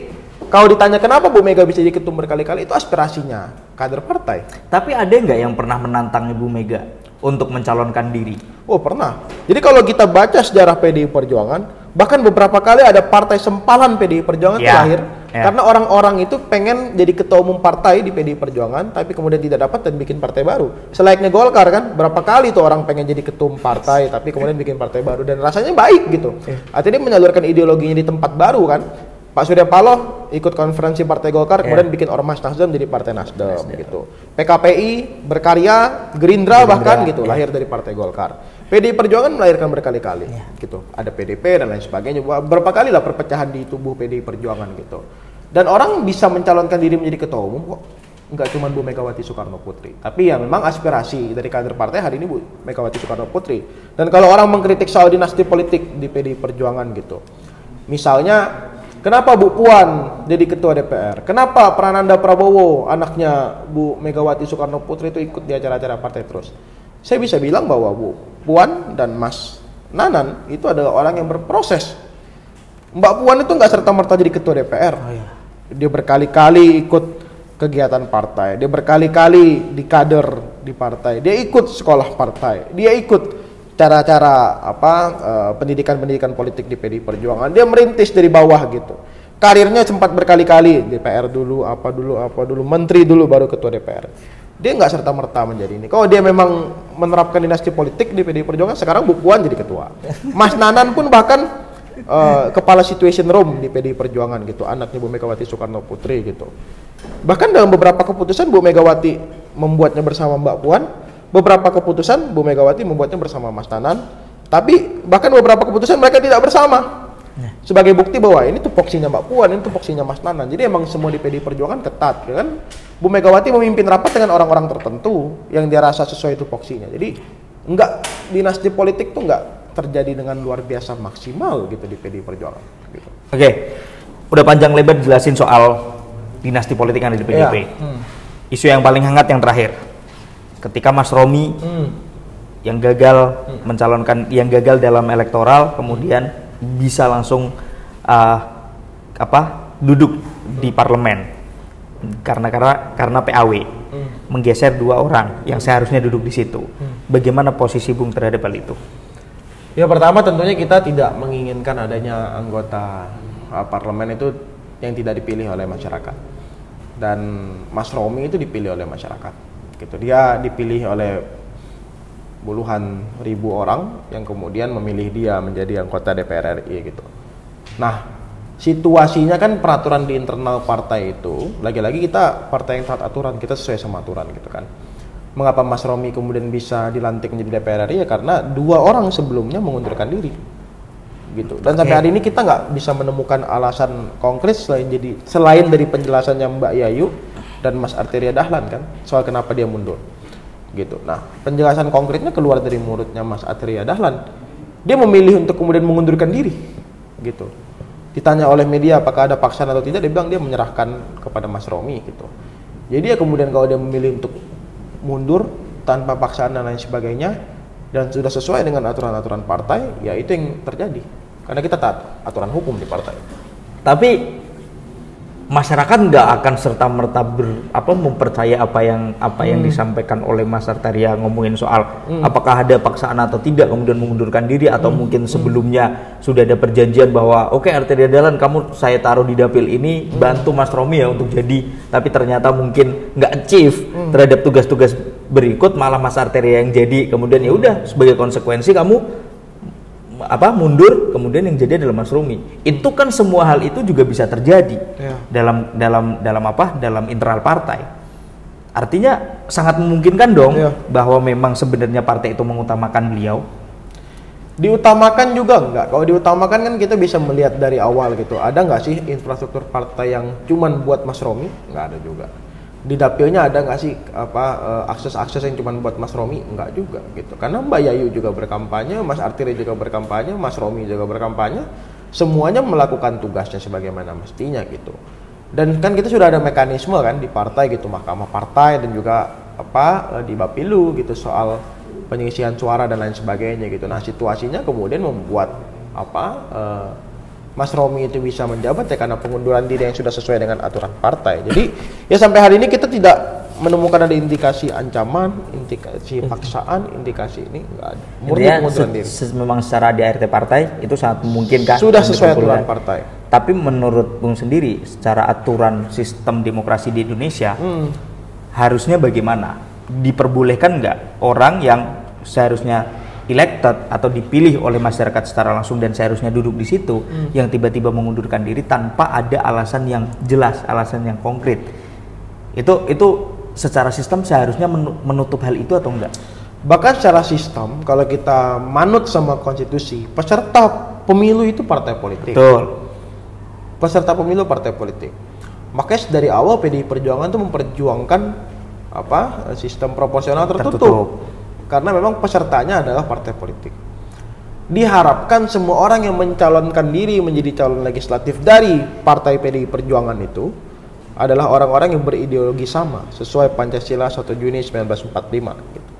kalau ditanya kenapa Bu Mega bisa jadi ketum berkali-kali, itu aspirasinya kader partai. Tapi ada nggak yang pernah menantang Ibu Mega untuk mencalonkan diri? Oh pernah. Jadi kalau kita baca sejarah PDI Perjuangan, bahkan beberapa kali ada partai sempalan PDI Perjuangan lahir. Karena orang-orang itu pengen jadi ketua umum partai di PDI Perjuangan, tapi kemudian tidak dapat dan bikin partai baru. Selayaknya Golkar kan, berapa kali tuh orang pengen jadi ketum partai, tapi kemudian bikin partai baru dan rasanya baik gitu. Artinya dia menyalurkan ideologinya di tempat baru kan. Pak Surya Paloh ikut konferensi Partai Golkar, kemudian bikin Ormas Nasdem jadi Partai Nasdem gitu. PKPI berkarya, Gerindra bahkan gitu, lahir dari Partai Golkar. PDI Perjuangan melahirkan berkali-kali gitu. Ada PDP dan lain sebagainya. Berapa kali lah perpecahan di tubuh PDI Perjuangan gitu. Dan orang bisa mencalonkan diri menjadi ketua umum kok. Enggak cuma Bu Megawati Soekarno Putri, tapi ya memang aspirasi dari kader partai hari ini Bu Megawati Soekarno Putri. Dan kalau orang mengkritik soal dinasti politik di PDI Perjuangan gitu, misalnya kenapa Bu Puan jadi ketua DPR? Kenapa Prananda Prabowo, anaknya Bu Megawati Soekarno Putri itu ikut di acara-acara partai terus? Saya bisa bilang bahwa Bu Puan dan Mas Nanan itu adalah orang yang berproses. Mbak Puan itu nggak serta-merta jadi ketua DPR. Dia berkali-kali ikut kegiatan partai, dia berkali-kali di kader di partai, dia ikut sekolah partai, dia ikut cara-cara pendidikan politik di PDI Perjuangan. Dia merintis dari bawah gitu. Karirnya sempat berkali-kali DPR dulu, apa dulu, menteri dulu baru ketua DPR. Dia nggak serta-merta menjadi ini. Kalau dia memang menerapkan dinasti politik di PDI Perjuangan, sekarang Bu Puan jadi ketua. Mas Nanan pun bahkan kepala situation room di PDI Perjuangan gitu, anaknya Bu Megawati Soekarno Putri gitu. Bahkan dalam beberapa keputusan Bu Megawati membuatnya bersama Mbak Puan, beberapa keputusan Bu Megawati membuatnya bersama Mas Nanan, tapi bahkan beberapa keputusan mereka tidak bersama. Sebagai bukti bahwa ini tupoksinya Mbak Puan, ini tupoksinya Mas Nanan. Jadi emang semua di PDI Perjuangan ketat, ya kan? Bu Megawati memimpin rapat dengan orang-orang tertentu yang dia rasa sesuai tupoksinya. Jadi enggak, dinasti politik tuh enggak terjadi dengan luar biasa maksimal gitu di PDI Perjuangan gitu. Oke. Udah panjang lebar jelasin soal dinasti politik yang ada di PDIP. Isu yang paling hangat yang terakhir. Ketika Mas Romi yang gagal mencalonkan, yang gagal dalam elektoral, kemudian bisa langsung duduk di parlemen karena PAW menggeser 2 orang yang seharusnya duduk di situ. Bagaimana posisi Bung terhadap hal itu? Ya pertama tentunya kita tidak menginginkan adanya anggota parlemen itu yang tidak dipilih oleh masyarakat. Dan Mas Romi itu dipilih oleh masyarakat. Gitu. Dia dipilih oleh puluhan ribu orang yang kemudian memilih dia menjadi anggota DPR RI gitu. Nah, situasinya kan peraturan di internal partai itu, lagi-lagi kita partai yang taat aturan, kita sesuai sama aturan gitu kan. Mengapa Mas Romi kemudian bisa dilantik menjadi DPR RI? Ya karena 2 orang sebelumnya mengundurkan diri gitu. Dan sampai hari ini kita nggak bisa menemukan alasan konkret selain dari penjelasannya Mbak Yayu dan Mas Arteria Dahlan kan soal kenapa dia mundur gitu. Nah, penjelasan konkretnya keluar dari mulutnya Mas Arteria Dahlan. Dia memilih untuk kemudian mengundurkan diri gitu. Ditanya oleh media apakah ada paksaan atau tidak, dia bilang dia menyerahkan kepada Mas Romi gitu. Jadi ya kemudian kalau dia memilih untuk mundur tanpa paksaan dan lain sebagainya dan sudah sesuai dengan aturan-aturan partai, ya itu yang terjadi. Karena kita taat aturan hukum di partai. Tapi masyarakat nggak akan serta-merta mempercaya apa yang disampaikan oleh Mas Arteria ngomongin soal apakah ada paksaan atau tidak kemudian mengundurkan diri atau mungkin sebelumnya sudah ada perjanjian bahwa oke, Arteria Dahlan kamu saya taruh di dapil ini bantu Mas Romi ya untuk jadi, tapi ternyata mungkin nggak achieve terhadap tugas-tugas berikut, malah Mas Arteria yang jadi, kemudian ya udah sebagai konsekuensi kamu mundur, kemudian yang jadi adalah Mas Romi. Itu kan semua hal itu juga bisa terjadi dalam internal partai. Artinya sangat memungkinkan dong Iya. bahwa memang sebenarnya partai itu mengutamakan beliau. Diutamakan juga enggak. Kalau diutamakan kan kita bisa melihat dari awal gitu. Ada nggak sih infrastruktur partai yang cuman buat Mas Romi? Nggak ada juga. Di dapilnya ada nggak sih akses-akses yang cuman buat Mas Romi? Nggak juga gitu. Karena Mbak Yayu juga berkampanye, Mas Artiri juga berkampanye, Mas Romi juga berkampanye. Semuanya melakukan tugasnya sebagaimana mestinya gitu. Dan kan kita sudah ada mekanisme kan di partai gitu, Mahkamah Partai dan juga di Bapilu gitu soal penyisihan suara dan lain sebagainya gitu. Nah, situasinya kemudian membuat Mas Romi itu bisa menjabat ya karena pengunduran diri yang sudah sesuai dengan aturan partai. Jadi ya sampai hari ini kita tidak menemukan ada indikasi ancaman, indikasi paksaan, indikasi ini enggak ada. Murni pengunduran diri. Memang secara ADART partai itu sangat memungkinkan. Sudah sesuai aturan partai. Tapi menurut Bung sendiri, secara aturan sistem demokrasi di Indonesia, harusnya bagaimana? Diperbolehkan nggak orang yang seharusnya elected atau dipilih oleh masyarakat secara langsung dan seharusnya duduk di situ, yang tiba-tiba mengundurkan diri tanpa ada alasan yang jelas, alasan yang konkret? Itu secara sistem seharusnya menutup hal itu atau enggak? Bahkan secara sistem, kalau kita manut sama konstitusi, peserta pemilu itu partai politik. Betul. Peserta pemilu partai politik. Makanya dari awal PDI Perjuangan itu memperjuangkan sistem proporsional tertutup. Karena memang pesertanya adalah partai politik. Diharapkan semua orang yang mencalonkan diri menjadi calon legislatif dari partai PDI Perjuangan itu adalah orang-orang yang berideologi sama sesuai Pancasila 1 Juni 1945 gitu.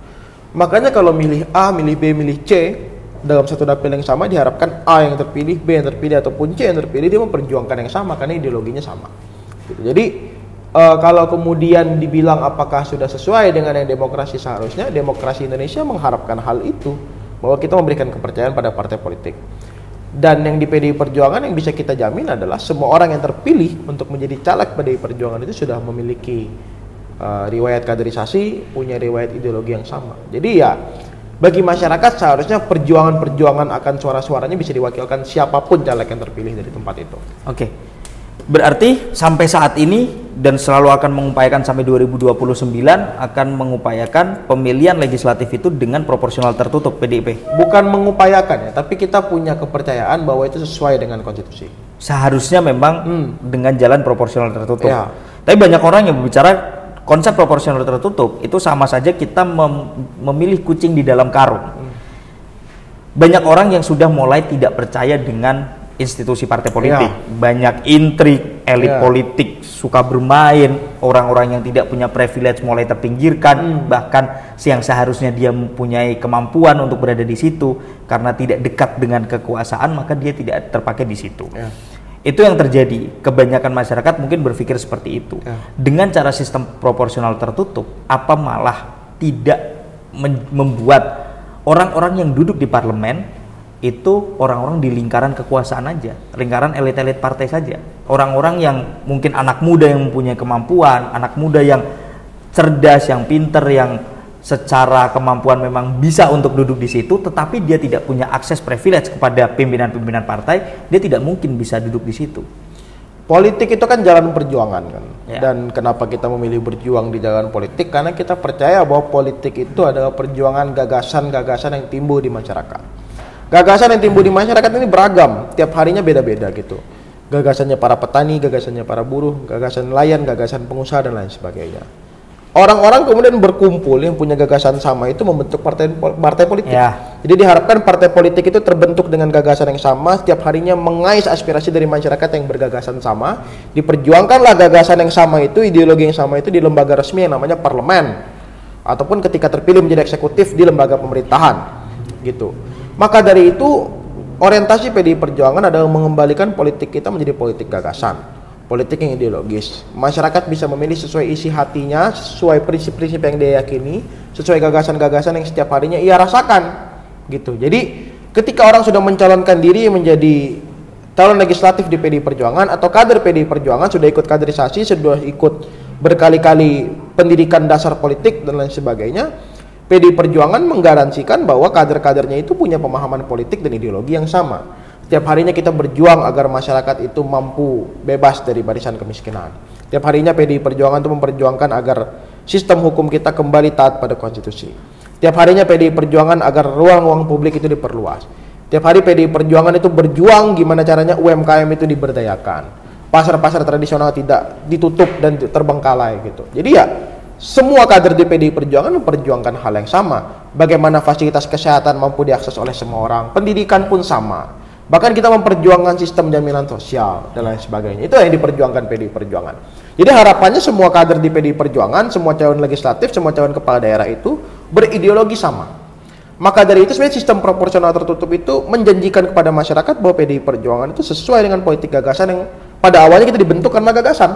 Makanya kalau milih A, milih B, milih C dalam satu dapil yang sama, diharapkan A yang terpilih, B yang terpilih ataupun C yang terpilih dia memperjuangkan yang sama karena ideologinya sama gitu. Jadi kalau kemudian dibilang apakah sudah sesuai dengan yang demokrasi seharusnya, demokrasi Indonesia mengharapkan hal itu, bahwa kita memberikan kepercayaan pada partai politik. Dan yang di PDI Perjuangan yang bisa kita jamin adalah semua orang yang terpilih untuk menjadi caleg PDI Perjuangan itu sudah memiliki riwayat kaderisasi, punya riwayat ideologi yang sama. Jadi ya bagi masyarakat seharusnya perjuangan-perjuangan akan suara-suaranya bisa diwakilkan siapapun caleg yang terpilih dari tempat itu. Oke. Berarti sampai saat ini dan selalu akan mengupayakan sampai 2029 akan mengupayakan pemilihan legislatif itu dengan proporsional tertutup PDIP. Bukan mengupayakan ya, tapi kita punya kepercayaan bahwa itu sesuai dengan konstitusi. Seharusnya memang dengan jalan proporsional tertutup. Ya. Tapi banyak orang yang berbicara konsep proporsional tertutup itu sama saja kita memilih kucing di dalam karung. Banyak orang yang sudah mulai tidak percaya dengan institusi partai politik. Banyak intrik, elit politik suka bermain, orang-orang yang tidak punya privilege mulai terpinggirkan, bahkan yang seharusnya dia mempunyai kemampuan untuk berada di situ karena tidak dekat dengan kekuasaan, maka dia tidak terpakai di situ. Itu yang terjadi. Kebanyakan masyarakat mungkin berpikir seperti itu. Dengan cara sistem proporsional tertutup, apa malah tidak membuat orang-orang yang duduk di parlemen itu orang-orang di lingkaran kekuasaan aja, lingkaran elit-elit partai saja. Orang-orang yang mungkin anak muda yang mempunyai kemampuan, anak muda yang cerdas, yang pinter, yang secara kemampuan memang bisa untuk duduk di situ, tetapi dia tidak punya akses privilege kepada pimpinan-pimpinan partai, dia tidak mungkin bisa duduk di situ. Politik itu kan jalan perjuangan kan. Ya. Dan kenapa kita memilih berjuang di jalan politik? Karena kita percaya bahwa politik itu adalah perjuangan gagasan-gagasan yang timbul di masyarakat. Gagasan yang timbul di masyarakat ini beragam, tiap harinya beda-beda gitu. Gagasannya para petani, gagasannya para buruh, gagasan nelayan, gagasan pengusaha dan lain sebagainya. Orang-orang kemudian berkumpul yang punya gagasan sama itu membentuk partai politik. Jadi diharapkan partai politik itu terbentuk dengan gagasan yang sama, setiap harinya mengais aspirasi dari masyarakat yang bergagasan sama, diperjuangkanlah gagasan yang sama itu, ideologi yang sama itu di lembaga resmi yang namanya parlemen, ataupun ketika terpilih menjadi eksekutif di lembaga pemerintahan gitu. Maka dari itu orientasi PDI Perjuangan adalah mengembalikan politik kita menjadi politik gagasan, politik yang ideologis. Masyarakat bisa memilih sesuai isi hatinya, sesuai prinsip-prinsip yang dia yakini, sesuai gagasan-gagasan yang setiap harinya ia rasakan gitu. Jadi ketika orang sudah mencalonkan diri menjadi calon legislatif di PDI Perjuangan atau kader PDI Perjuangan, sudah ikut kaderisasi, sudah ikut berkali-kali pendidikan dasar politik dan lain sebagainya, PDI Perjuangan menggaransikan bahwa kader-kadernya itu punya pemahaman politik dan ideologi yang sama. Setiap harinya kita berjuang agar masyarakat itu mampu bebas dari barisan kemiskinan. Setiap harinya PDI Perjuangan itu memperjuangkan agar sistem hukum kita kembali taat pada konstitusi. Tiap harinya PDI Perjuangan agar ruang-ruang publik itu diperluas. Tiap hari PDI Perjuangan itu berjuang gimana caranya UMKM itu diberdayakan. Pasar-pasar tradisional tidak ditutup dan terbengkalai gitu. Jadi ya semua kader di PDI Perjuangan memperjuangkan hal yang sama. Bagaimana fasilitas kesehatan mampu diakses oleh semua orang. Pendidikan pun sama. Bahkan kita memperjuangkan sistem jaminan sosial dan lain sebagainya. Itu yang diperjuangkan PDI Perjuangan. Jadi harapannya semua kader di PDI Perjuangan, semua calon legislatif, semua calon kepala daerah itu berideologi sama. Maka dari itu sebenarnya sistem proporsional tertutup itu menjanjikan kepada masyarakat bahwa PDI Perjuangan itu sesuai dengan politik gagasan yang pada awalnya kita dibentuk karena gagasan.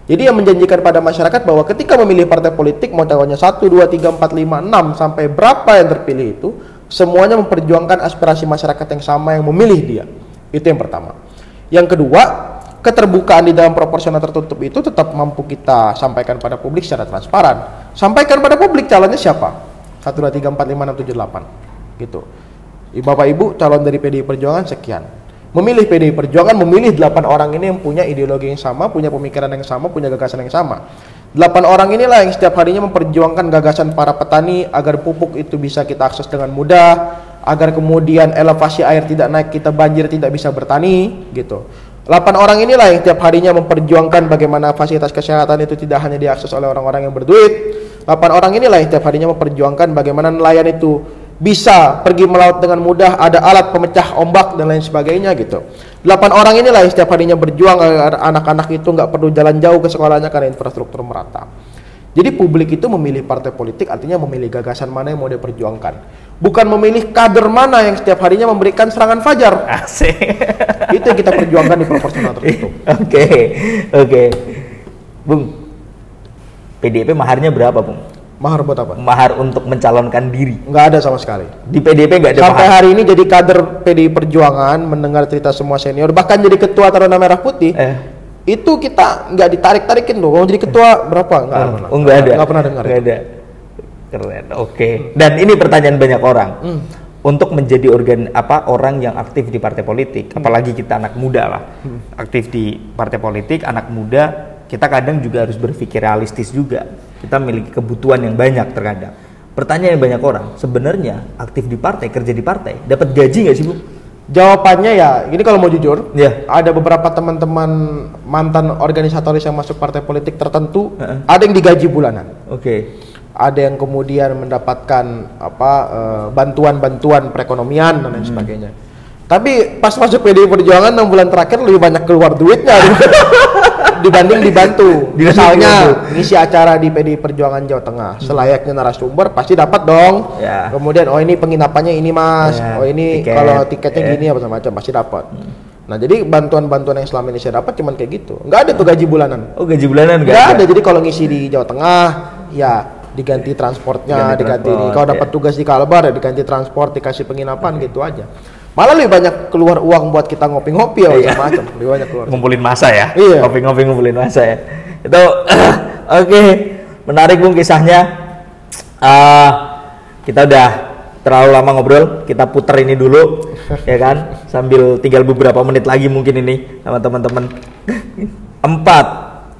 Jadi yang menjanjikan pada masyarakat bahwa ketika memilih partai politik, mau calonnya 1, 2, 3, 4, 5, 6 sampai berapa yang terpilih itu, semuanya memperjuangkan aspirasi masyarakat yang sama yang memilih dia. Itu yang pertama. Yang kedua, keterbukaan di dalam proporsional tertutup itu tetap mampu kita sampaikan pada publik secara transparan. Sampaikan pada publik calonnya siapa? 1, 2, 3, 4, 5, 6, 7, 8 gitu. Bapak Ibu calon dari PDI Perjuangan sekian. Memilih PDI Perjuangan, memilih 8 orang ini yang punya ideologi yang sama, punya pemikiran yang sama, punya gagasan yang sama. 8 orang inilah yang setiap harinya memperjuangkan gagasan para petani agar pupuk itu bisa kita akses dengan mudah, agar kemudian elevasi air tidak naik, kita banjir tidak bisa bertani gitu. 8 orang inilah yang setiap harinya memperjuangkan bagaimana fasilitas kesehatan itu tidak hanya diakses oleh orang-orang yang berduit. 8 orang inilah yang setiap harinya memperjuangkan bagaimana nelayan itu bisa pergi melaut dengan mudah, ada alat pemecah ombak dan lain sebagainya gitu. 8 orang inilah yang setiap harinya berjuang agar anak-anak itu nggak perlu jalan jauh ke sekolahnya karena infrastruktur merata. Jadi publik itu memilih partai politik artinya memilih gagasan mana yang mau diperjuangkan. Bukan memilih kader mana yang setiap harinya memberikan serangan fajar. Asik. Itu yang kita perjuangkan di proporsional tertutup. Oke. Bung, PDIP maharnya berapa, Bung? Mahar buat apa? Mahar untuk mencalonkan diri. Nggak ada sama sekali. Di PDIP nggak ada Sampai mahar. hari ini jadi kader PDI Perjuangan, mendengar cerita semua senior, bahkan jadi ketua Taruna Merah Putih, itu kita nggak ditarik-tarikin loh. Mau jadi ketua berapa? Nggak pernah. Nggak ada. Nggak pernah dengar. Nggak ada. Keren. Oke. Dan ini pertanyaan banyak orang. Untuk menjadi orang yang aktif di partai politik, apalagi kita anak muda lah, aktif di partai politik, anak muda, kita kadang juga harus berpikir realistis juga. Kita memiliki kebutuhan yang banyak terkadang. Pertanyaan banyak orang, sebenarnya aktif di partai, kerja di partai, dapat gaji nggak sih, Bu? Jawabannya ya, ini kalau mau jujur, Ya. ada beberapa teman-teman mantan organisatoris yang masuk partai politik tertentu, ada yang digaji bulanan. Oke. Ada yang kemudian mendapatkan bantuan-bantuan perekonomian dan lain sebagainya. Tapi pas masuk PDI Perjuangan 6 bulan terakhir lebih banyak keluar duitnya dibanding dibantu. Misalnya ngisi acara di PDI Perjuangan Jawa Tengah, selayaknya narasumber pasti dapat dong. Ya. Kemudian ini penginapannya ini Mas, Ya, ini tiket. kalau tiketnya gini apa macam pasti dapat. Nah jadi bantuan-bantuan yang selama ini saya dapat cuman kayak gitu. Nggak ada tuh gaji bulanan. Oh, gaji bulanan Nggak ada. Jadi kalau ngisi di Jawa Tengah ya diganti transportnya, diganti ini. Kalau dapat tugas di Kalbar ya diganti transport, dikasih penginapan gitu aja. Malah lebih banyak keluar uang buat kita ngopi-ngopi ya macam-macam. Lebih banyak keluar. Ngumpulin masa ya? Iya. Ngopi-ngopi ngumpulin masa ya. Itu oke. Menarik, Bung, kisahnya. Kita udah terlalu lama ngobrol, kita puter ini dulu ya kan, sambil tinggal beberapa menit lagi mungkin ini sama teman-teman. 4 1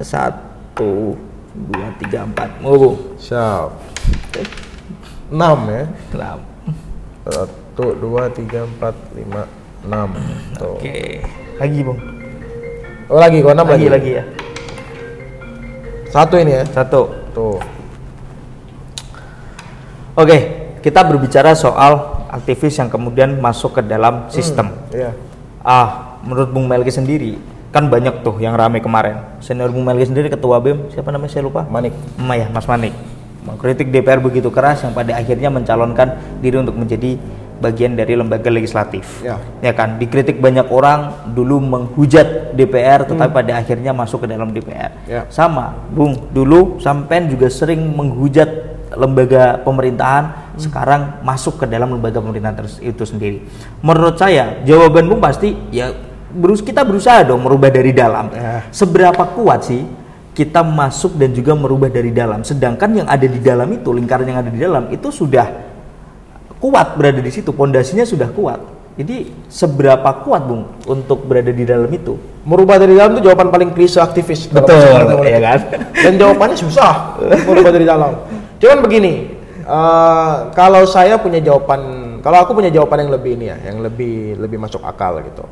2 3 4 mau, Bung. Siap. 6 ya. 1 2 3 4 5 6. Tuh. Oke. Lagi, Bung. Oh lagi kok 6 Lagi ya. 1 ini ya. 1. Tuh. Oke, kita berbicara soal aktivis yang kemudian masuk ke dalam sistem. Iya. Menurut Bung Melki sendiri, kan banyak tuh yang rame kemarin. Senior Bung Melki sendiri, ketua BEM, siapa namanya saya lupa? Manik. Mas Manik. Mengkritik DPR begitu keras yang pada akhirnya mencalonkan diri untuk menjadi bagian dari lembaga legislatif. Ya kan, dikritik banyak orang dulu menghujat DPR, tetapi pada akhirnya masuk ke dalam DPR. Sama, Bung, dulu sampean juga sering menghujat lembaga pemerintahan, sekarang masuk ke dalam lembaga pemerintahan itu sendiri. Menurut saya, jawaban Bung pasti ya kita berusaha dong merubah dari dalam. Seberapa kuat sih kita masuk dan juga merubah dari dalam, sedangkan yang ada di dalam itu, lingkaran yang ada di dalam itu sudah kuat berada di situ, pondasinya sudah kuat. Ini seberapa kuat Bung untuk berada di dalam itu? Merubah dari dalam itu jawaban paling klise aktivis. Betul, ya kan? Dan jawabannya susah, merubah dari dalam. Cuman begini, kalau saya punya jawaban, kalau aku punya jawaban yang lebih ini ya, yang lebih masuk akal gitu.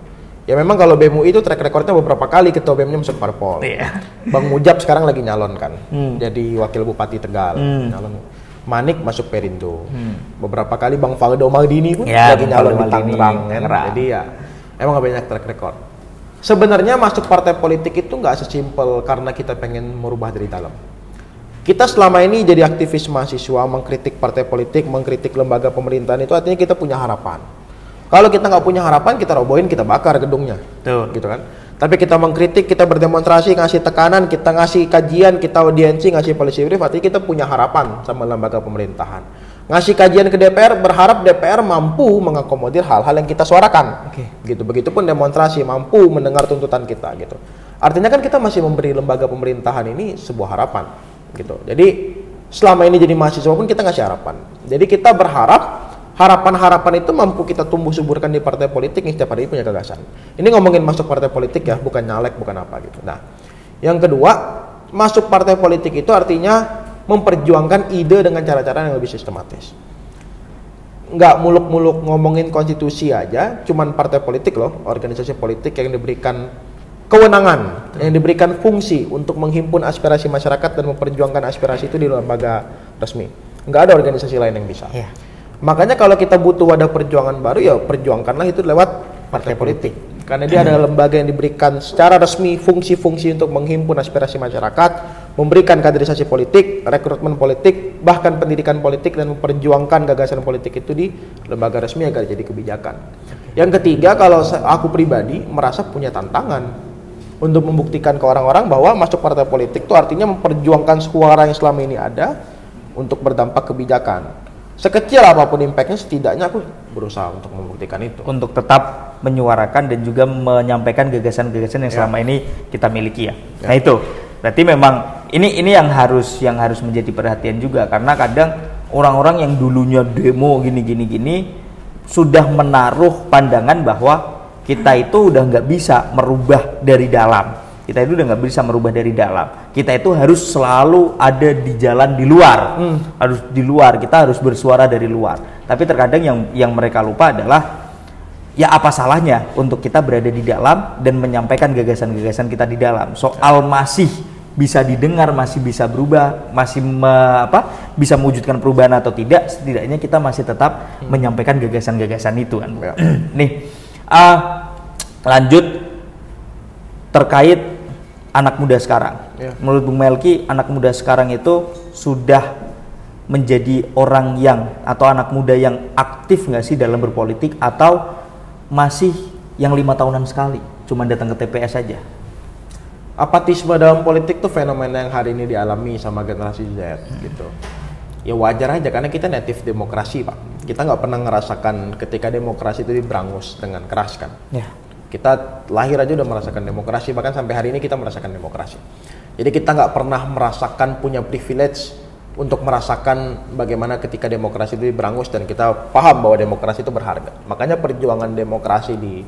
Ya memang kalau BEM UI itu track recordnya beberapa kali ketua BEM-nya masuk parpol. Iya. Bang Mujab sekarang lagi nyalon kan, jadi wakil bupati Tegal, nyalon. Manik masuk Perindo. Beberapa kali Bang Faldo Maldini pun Ya, lagi Bang nyalon Faldo di Maldini, Tangerang kan. Tangerang. Jadi ya emang gak banyak track record. Sebenarnya masuk partai politik itu nggak sesimpel karena kita pengen merubah dari dalam. Kita selama ini jadi aktivis mahasiswa, mengkritik partai politik, mengkritik lembaga pemerintahan itu artinya kita punya harapan. Kalau kita nggak punya harapan, kita robohin, kita bakar gedungnya. Tuh. Gitu kan. Tapi kita mengkritik, kita berdemonstrasi, ngasih tekanan, kita ngasih kajian, kita audiensi, ngasih policy brief, artinya kita punya harapan sama lembaga pemerintahan. Ngasih kajian ke DPR, berharap DPR mampu mengakomodir hal-hal yang kita suarakan. Gitu. Begitupun demonstrasi, mampu mendengar tuntutan kita gitu. Artinya kan kita masih memberi lembaga pemerintahan ini sebuah harapan gitu. Jadi selama ini jadi mahasiswa pun kita ngasih harapan. Jadi kita berharap harapan-harapan itu mampu kita tumbuh suburkan di partai politik yang setiap hari punya gagasan. Ini ngomongin masuk partai politik ya, bukan nyalek, bukan apa gitu. Nah, yang kedua, masuk partai politik itu artinya memperjuangkan ide dengan cara-cara yang lebih sistematis. Nggak muluk-muluk ngomongin konstitusi aja, cuman partai politik loh, organisasi politik yang diberikan kewenangan, yang diberikan fungsi untuk menghimpun aspirasi masyarakat dan memperjuangkan aspirasi itu di lembaga resmi. Nggak ada organisasi lain yang bisa. Iya. Makanya kalau kita butuh wadah perjuangan baru, ya perjuangkanlah itu lewat partai politik. Karena dia adalah lembaga yang diberikan secara resmi fungsi-fungsi untuk menghimpun aspirasi masyarakat, memberikan kaderisasi politik, rekrutmen politik, bahkan pendidikan politik, dan memperjuangkan gagasan politik itu di lembaga resmi agar jadi kebijakan. Yang ketiga, kalau aku pribadi merasa punya tantangan untuk membuktikan ke orang-orang bahwa masuk partai politik itu artinya memperjuangkan suara yang selama ini ada untuk berdampak kebijakan. Sekecil apapun impactnya, setidaknya aku berusaha untuk membuktikan itu. Untuk tetap menyuarakan dan juga menyampaikan gagasan-gagasan yang selama ini kita miliki ya. Nah itu, berarti memang ini yang harus menjadi perhatian juga, karena kadang orang-orang yang dulunya demo gini sudah menaruh pandangan bahwa kita itu udah nggak bisa merubah dari dalam. Kita itu udah nggak bisa merubah dari dalam. Kita itu harus selalu ada di jalan di luar, harus di luar. Kita harus bersuara dari luar. Tapi terkadang yang mereka lupa adalah ya apa salahnya untuk kita berada di dalam dan menyampaikan gagasan-gagasan kita di dalam. Soal masih bisa didengar, masih bisa berubah, masih bisa mewujudkan perubahan atau tidak, setidaknya kita masih tetap menyampaikan gagasan-gagasan itu kan. Nih, lanjut terkait anak muda sekarang. Menurut Bung Melki, anak muda sekarang itu sudah menjadi orang yang atau anak muda yang aktif nggak sih dalam berpolitik, atau masih yang 5 tahunan sekali cuma datang ke TPS saja? Apatisme dalam politik tuh fenomena yang hari ini dialami sama generasi Z gitu. Ya wajar aja karena kita native demokrasi, Pak. Kita nggak pernah ngerasakan ketika demokrasi itu diberangus dengan keras kan. Kita lahir aja udah merasakan demokrasi, bahkan sampai hari ini kita merasakan demokrasi. Jadi kita nggak pernah merasakan punya privilege untuk merasakan bagaimana ketika demokrasi itu diberangus, dan kita paham bahwa demokrasi itu berharga. Makanya perjuangan demokrasi di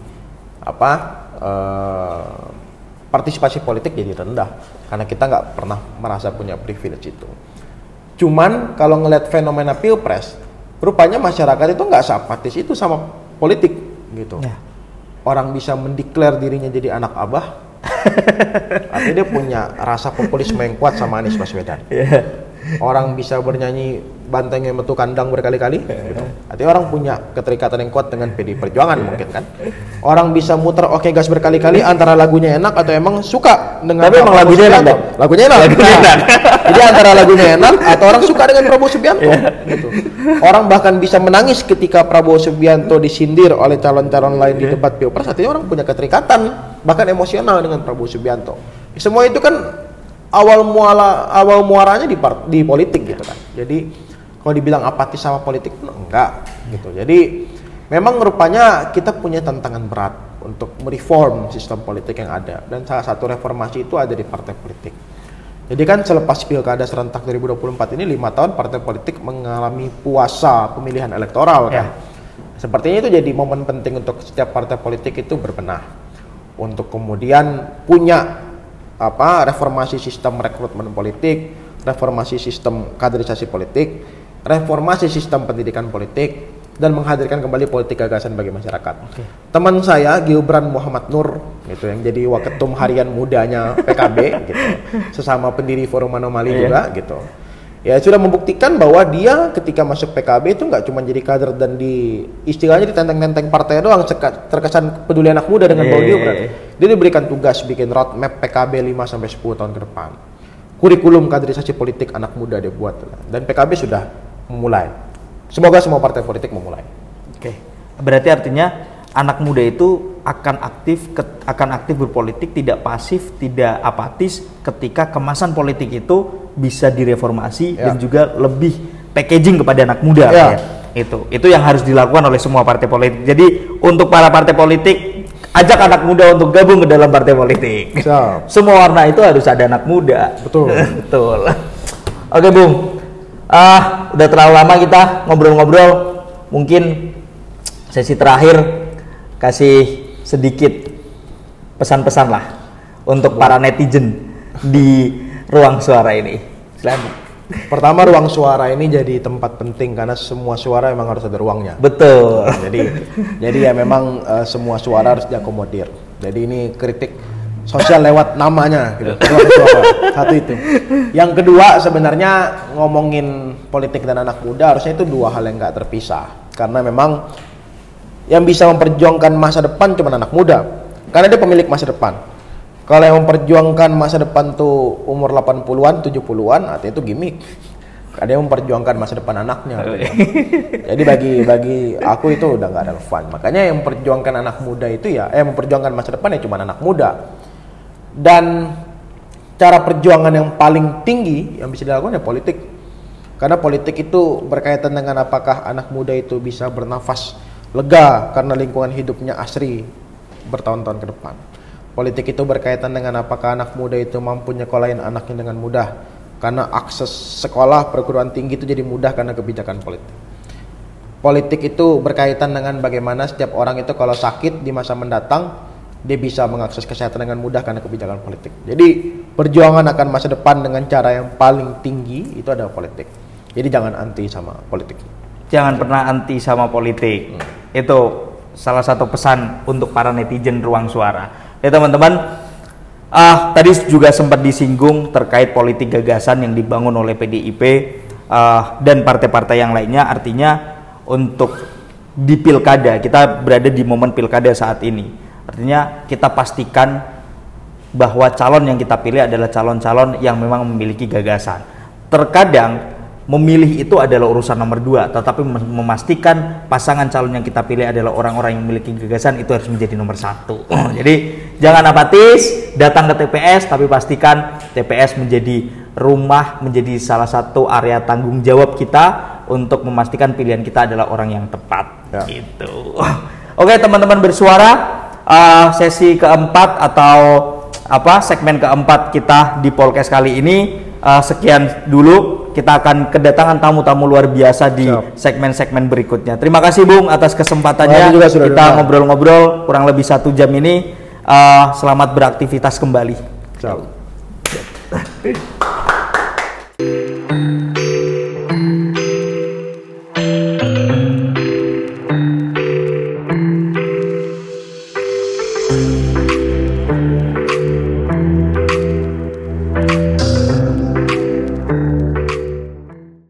partisipasi politik jadi rendah karena kita nggak pernah merasa punya privilege itu. Cuman kalau ngeliat fenomena pilpres, rupanya masyarakat itu nggak seapatis itu sama politik gitu. Orang bisa mendeklar dirinya jadi anak abah, artinya dia punya rasa populisme yang kuat sama Anies Baswedan. Orang bisa bernyanyi bantengnya metu kandang berkali-kali, gitu. Artinya orang punya keterikatan yang kuat dengan PD Perjuangan mungkin kan. Orang bisa muter Oke Gas berkali-kali antara lagunya enak atau emang suka dengan. Tapi emang lagunya enak, lagunya enak. Jadi antara lagunya enak atau orang suka dengan Prabowo Subianto. Gitu. Orang bahkan bisa menangis ketika Prabowo Subianto disindir oleh calon-calon lain di debat pilpres. Artinya orang punya keterikatan bahkan emosional dengan Prabowo Subianto. Semua itu kan awal muaranya di politik gitu kan. Jadi kalau dibilang apatis sama politik pun enggak gitu. Jadi memang rupanya kita punya tantangan berat untuk mereform sistem politik yang ada, dan salah satu reformasi itu ada di partai politik. Jadi kan selepas pilkada serentak 2024 ini 5 tahun partai politik mengalami puasa pemilihan elektoral kan. Sepertinya itu jadi momen penting untuk setiap partai politik itu berbenah untuk kemudian punya reformasi sistem rekrutmen politik, reformasi sistem kaderisasi politik, reformasi sistem pendidikan politik, dan menghadirkan kembali politik gagasan bagi masyarakat. Teman saya Gibran Muhammad Nur gitu yang jadi waketum harian mudanya PKB gitu, sesama pendiri Forum Anomali juga gitu. Ya sudah membuktikan bahwa dia ketika masuk PKB itu nggak cuma jadi kader dan istilahnya ditenteng-tenteng partai doang, terkesan peduli anak muda dengan Bang Gibran. Dia diberikan tugas bikin roadmap PKB 5-10 tahun ke depan. Kurikulum kaderisasi politik anak muda dia buat dan PKB sudah memulai. Semoga semua partai politik memulai. Oke. Berarti artinya anak muda itu akan aktif berpolitik, tidak pasif, tidak apatis ketika kemasan politik itu bisa direformasi dan juga lebih packaging kepada anak muda. Ya. Itu yang harus dilakukan oleh semua partai politik. Jadi untuk para partai politik, ajak anak muda untuk gabung ke dalam partai politik. Semua warna itu harus ada anak muda. Betul. Betul. Oke Bung, udah terlalu lama kita ngobrol-ngobrol. Mungkin sesi terakhir kasih sedikit pesan-pesan lah untuk para netizen di ruang suara ini. Silakan. Pertama, ruang suara ini jadi tempat penting karena semua suara memang harus ada ruangnya. Betul. Jadi ya memang semua suara harus diakomodir. Jadi ini kritik sosial lewat namanya gitu. Satu itu. Yang kedua, sebenarnya ngomongin politik dan anak muda harusnya itu dua hal yang nggak terpisah. Karena memang yang bisa memperjuangkan masa depan cuma anak muda. Karena dia pemilik masa depan. Kalau yang memperjuangkan masa depan tuh umur 80-an, 70-an, artinya itu gimmick. Ada yang memperjuangkan masa depan anaknya. Jadi bagi aku itu udah nggak relevan. Makanya yang memperjuangkan anak muda itu memperjuangkan masa depan ya cuma anak muda. Dan cara perjuangan yang paling tinggi yang bisa dilakukan ya politik. Karena politik itu berkaitan dengan apakah anak muda itu bisa bernafas lega karena lingkungan hidupnya asri bertahun-tahun ke depan. Politik itu berkaitan dengan apakah anak muda itu mampu nyekolahin anaknya dengan mudah karena akses sekolah perguruan tinggi itu jadi mudah karena kebijakan politik. Politik itu berkaitan dengan bagaimana setiap orang itu kalau sakit di masa mendatang dia bisa mengakses kesehatan dengan mudah karena kebijakan politik. Jadi perjuangan akan masa depan dengan cara yang paling tinggi itu adalah politik. Jadi jangan anti sama politik. Jangan pernah anti sama politik. Itu salah satu pesan untuk para netizen ruang suara. Ya teman-teman, tadi juga sempat disinggung terkait politik gagasan yang dibangun oleh PDIP dan partai-partai yang lainnya. Artinya untuk di pilkada, kita berada di momen pilkada saat ini. Artinya kita pastikan bahwa calon yang kita pilih adalah calon-calon yang memang memiliki gagasan. Terkadang memilih itu adalah urusan nomor 2, tetapi memastikan pasangan calon yang kita pilih adalah orang-orang yang memiliki gagasan itu harus menjadi nomor 1. Jadi jangan apatis, datang ke TPS, tapi pastikan TPS menjadi rumah, menjadi salah satu area tanggung jawab kita untuk memastikan pilihan kita adalah orang yang tepat. Gitu. Oke teman-teman bersuara, sesi keempat atau segmen keempat kita di podcast kali ini sekian dulu. Kita akan kedatangan tamu-tamu luar biasa di segmen-segmen berikutnya. Terima kasih Bung atas kesempatannya. Kita ngobrol-ngobrol kurang lebih 1 jam ini. Selamat beraktivitas kembali. Ciao.